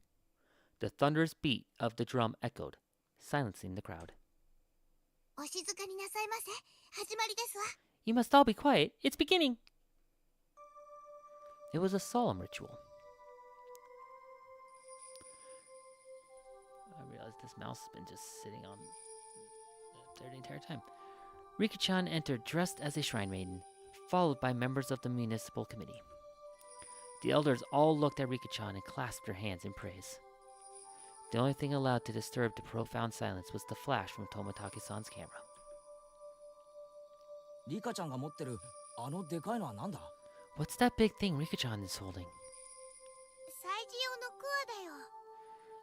The thunderous beat of the drum echoed, silencing the crowd. お静かになさいませ。始まりですわ。 You must all be quiet. It's beginning. It was a solemn ritual. I realized this mouse has been just sitting on there the entire time. Rika-chan entered dressed as a shrine maiden, followed by members of the municipal committee. The elders all looked at Rika-chan and clasped their hands in praise. The only thing allowed to disturb the profound silence was the flash from Toмотaki-san's camera. リカちゃんが持ってるあのでかいのはなんだ？ What's that big thing Rika-chan is holding? 祭事用のクワだよ。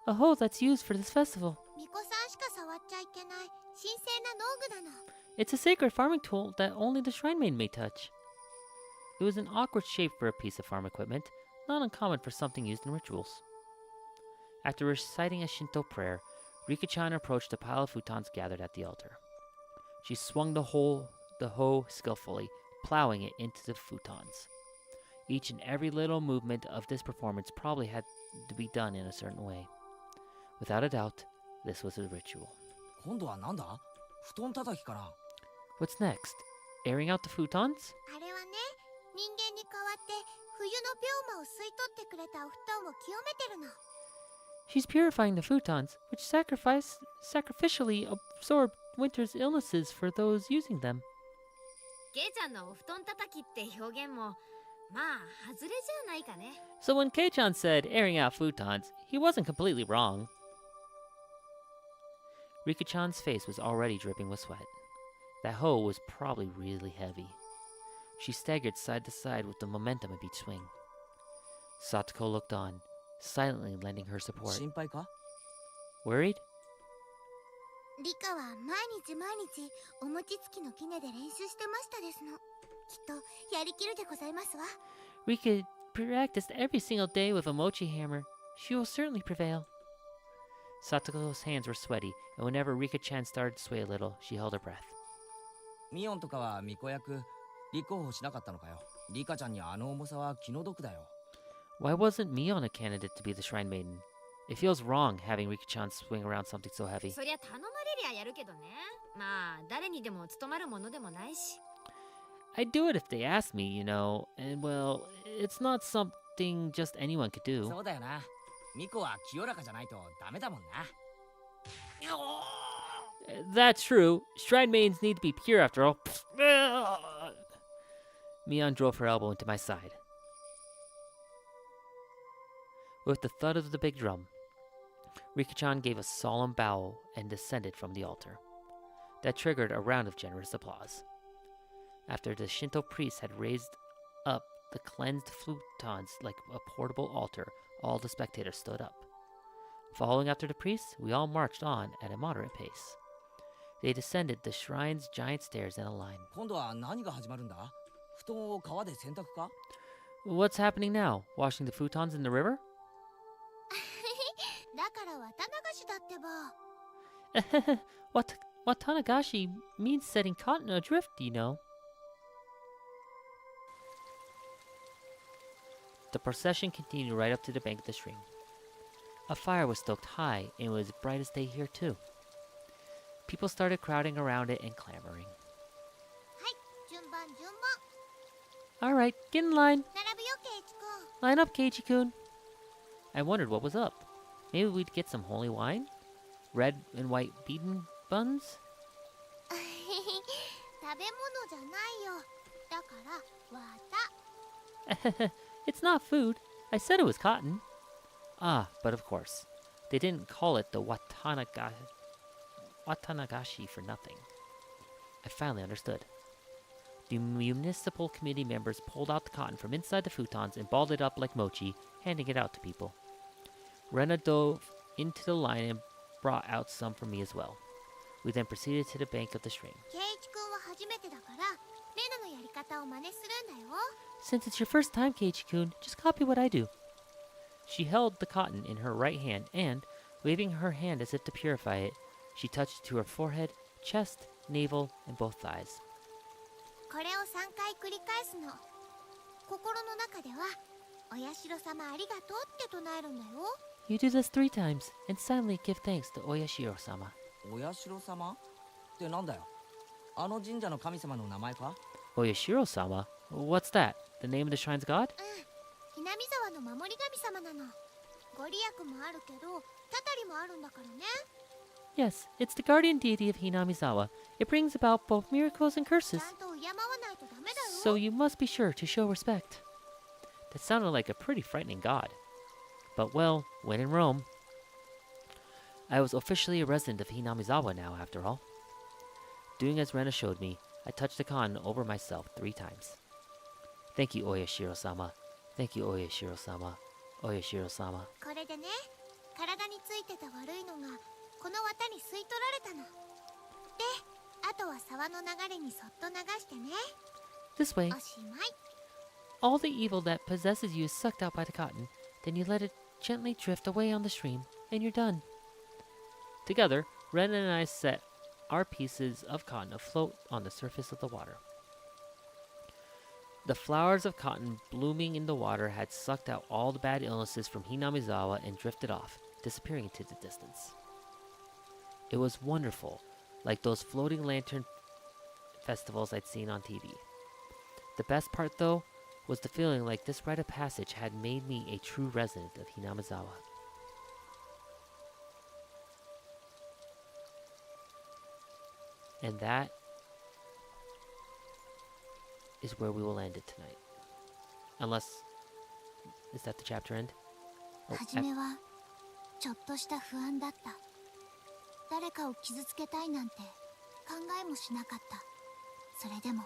A hoe that's used for this festival. 巫女さんしか触っちゃいけない神聖な農具なの。 It's a sacred farming tool that only the shrine maiden may touch. It was an awkward shape for a piece of farm equipment, not uncommon for something used in rituals. After reciting a Shinto prayer, Rika-chan approached the pile of futons gathered at the altar. She swung the hoe skillfully, plowing it into the futons. Each and every little movement of this performance probably had to be done in a certain way. Without a doubt, this was a ritual. 今度はなんだ？布団叩きかな？ What's next? Airing out the futons? あれはね、人間に代わって冬の病魔を吸い取ってくれたお布団を清めてるの。 She's purifying the futons, which sacrificially absorb winter's illnesses for those using them. ケイちゃんのお布団叩きって表現もまあ外れじゃないかね。 So when Kei-chan said airing out futons, he wasn't completely wrong. Rika-chan's face was already dripping with sweat. That hoe was probably really heavy. She staggered side to side with the momentum of each swing. Satoko looked on, silently lending her support. 心配か？ Worried? リカは毎日お餅つきの杵で練習してましたですの。きっとやりきるでございますわ。 Rika practiced every single day with a mochi hammer. She will certainly prevail. Satoko's hands were sweaty, and whenever Rika-chan started to sway a little, she held her breath. ミオンとかは巫女役立候補しなかったのかよ。リカちゃんにあの重さは気の毒だよ。 Why wasn't Mion a candidate to be the shrine maiden? It feels wrong having Rika-chan swing around something so heavy. そりゃ頼まれりゃやるけどね。まあ誰にでも務まるものでもないし。 I'd do it if they asked me, you know, and well, it's not something just anyone could do. そうだよな。ミコは清らかじゃないとダメだもんな。 That's true. Shrine maidens need to be pure after all. Mion drove her elbow into my side. With the thud of the big drum, Rika-chan gave a solemn bow and descended from the altar. That triggered a round of generous applause. After the Shinto priest had raised up the cleansed futons like a portable altar, all the spectators stood up. Following after the priest, we all marched on at a moderate pace. They descended the shrine's giant stairs in a line. 今度は何が始まるんだ？布団を川で洗濯か？ What's happening now? Washing the futons in the river? だから綿流しだってば。Watanagashi means setting cotton adrift, you know. The procession continued right up to the bank of the stream. A fire was stoked high, and it was bright as day here too. People started crowding around it and clamoring. 順番順番 Alright, get in line. 並ぶよケイチくん Line up, Keiichi-kun. I wondered what was up. Maybe we'd get some holy wine? Red and white beaten buns? 食べ物じゃないよだから綿 It's not food. I said it was cotton. Ah, but of course. They didn't call it the Watanagashi for nothing. I finally understood. The municipal committee members pulled out the cotton from inside the futons and balled it up like mochi, handing it out to people. Rena dove into the line and brought out some for me as well. We then proceeded to the bank of the stream. ケイチくんは初めてだからレナのやり方を真似するんだよ Since it's your first time, Keiichi-kun, just copy what I do. She held the cotton in her right hand and, waving her hand as if to purify it, she touched it to her forehead, chest, navel, and both thighs. これを3回繰り返すの心の中ではお社様ありがとうって唱えるんだよ You do this 3 times, and silently give thanks to Oyashiro-sama. お社様ってなんだよ。あの神社の神様の名前か？ Oyashiro-sama? What's that? The name of the shrine's god? ひなみ沢の守り神様なのご利益もあるけどたたりもあるんだからね Yes, it's the guardian deity of Hinamizawa. It brings about both miracles and ち curses. ゃんと敬わないとダメだよ So you must be sure to show respect. That sounded like a pretty frightening god. But well, when in Rome. I was officially a resident of Hinamizawa now, after all. Doing as Rena showed me, I touched the cotton over myself 3 times. Thank you, Oyashiro-sama. Thank you, Oyashiro-sama. Oyashiro-sama. これでね体についてた悪いのがこの綿に吸い取られたのであとは沢の流れにそっと流してね This way, おしまい all the evil that possesses you is sucked out by the cotton. Then you let it gently drift away on the stream, and you're done. Together, Ren and I set our pieces of cotton afloat on the surface of the water. The flowers of cotton blooming in the water had sucked out all the bad illnesses from Hinamizawa and drifted off, disappearing into the distance. It was wonderful, like those floating lantern festivals I'd seen on TV. The best part, though, was the feeling like this rite of passage had made me a true resident of Hinamizawa. And that is where we will end it tonight. Unless, is that the chapter end? Oh, 初めはちょっとした不安だった誰かを傷つけたいなんて考えもしなかったそれでも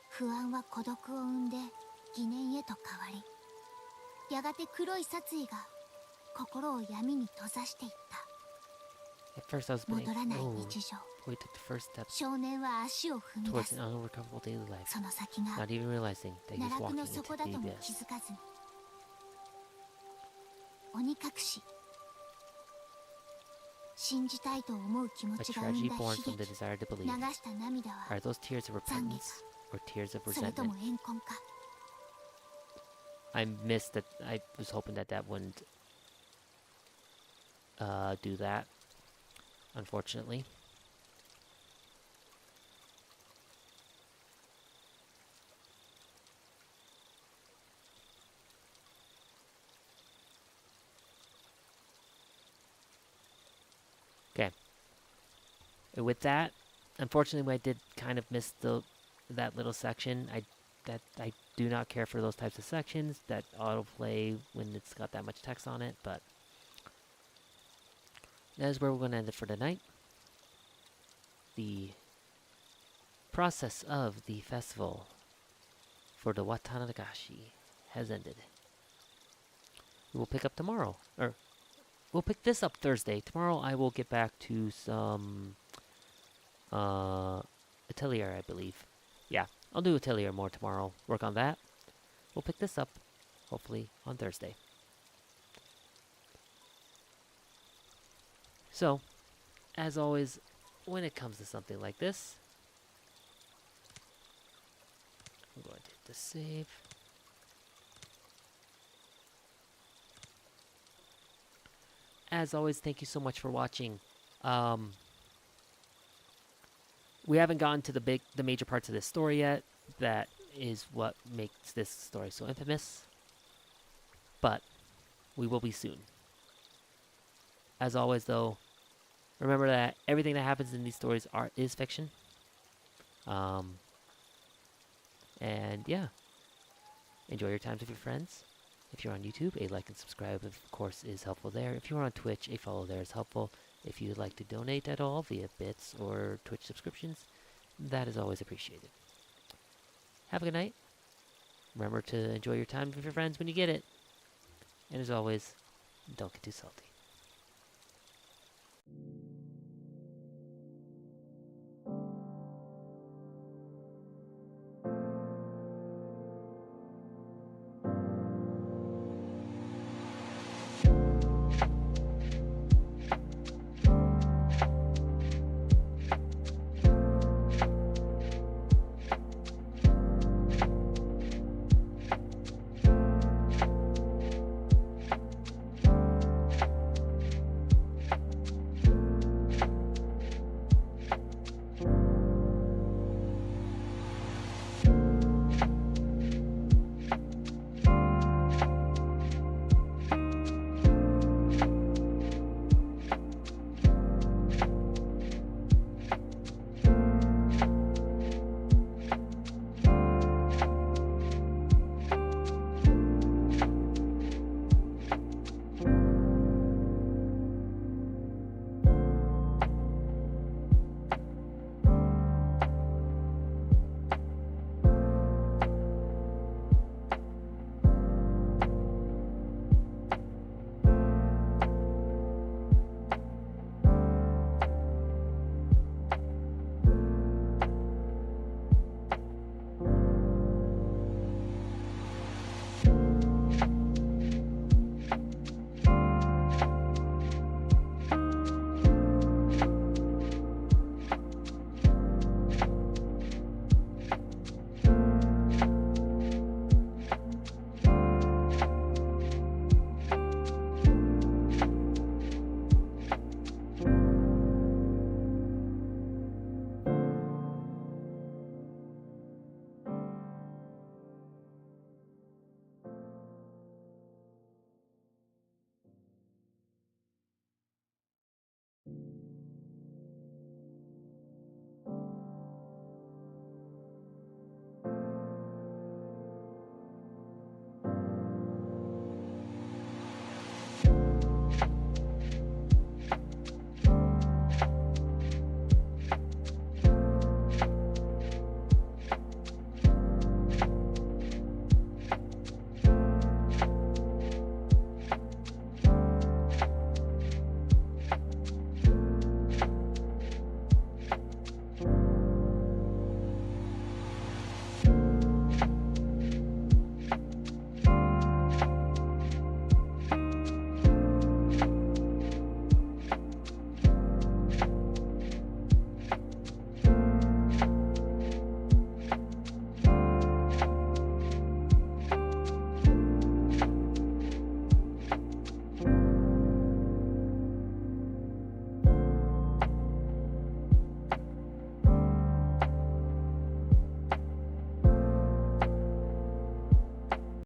不安は孤独を生んで疑念へと変わりやがて黒い殺意が心を闇に閉ざしていった At first I was 戻 believing, らない oh, 日常 we took the first step 少年は足を踏み出 towards す an unrecoverable daily life, その先が not even realizing that he 奈 was 落 walking の into 底 the だとも abyss. 気づかずに鬼隠し信じたいと思う気持 A ちが生ん tragedy だ born 悲 from the 劇 desire to 流 believe. した涙は Are those tears of repentance or tears of それとも resentment? 怨恨か I missed that. I was hoping that that wouldn't do that. Unfortunately. Okay. With that, unfortunately, I did kind of miss that little section. I do not care for those types of sections that autoplay when it's got that much text on it, but that is where we're going to end it for tonight. The process of the festival for the Watanagashi has ended. We will pick up tomorrow, or we'll pick this up Thursday. Tomorrow I will get back to some Atelier, I believe. Yeah, I'll do Atelier more tomorrow. Work on that. We'll pick this up, hopefully, on Thursday. So, as always, when it comes to something like this, I'm going to hit the save. as always, thank you so much for watching. We haven't gotten to the major parts of this story yet. That is what makes this story so infamous. But we will be soon. As always, though, remember that everything that happens in these stories is fiction. And yeah, enjoy your times with your friends. If you're on YouTube, a like and subscribe, of course, is helpful there. If you're on Twitch, a follow there is helpful. If you'd like to donate at all via bits or Twitch subscriptions, that is always appreciated. Have a good night. Remember to enjoy your time with your friends when you get it. And as always, don't get too salty.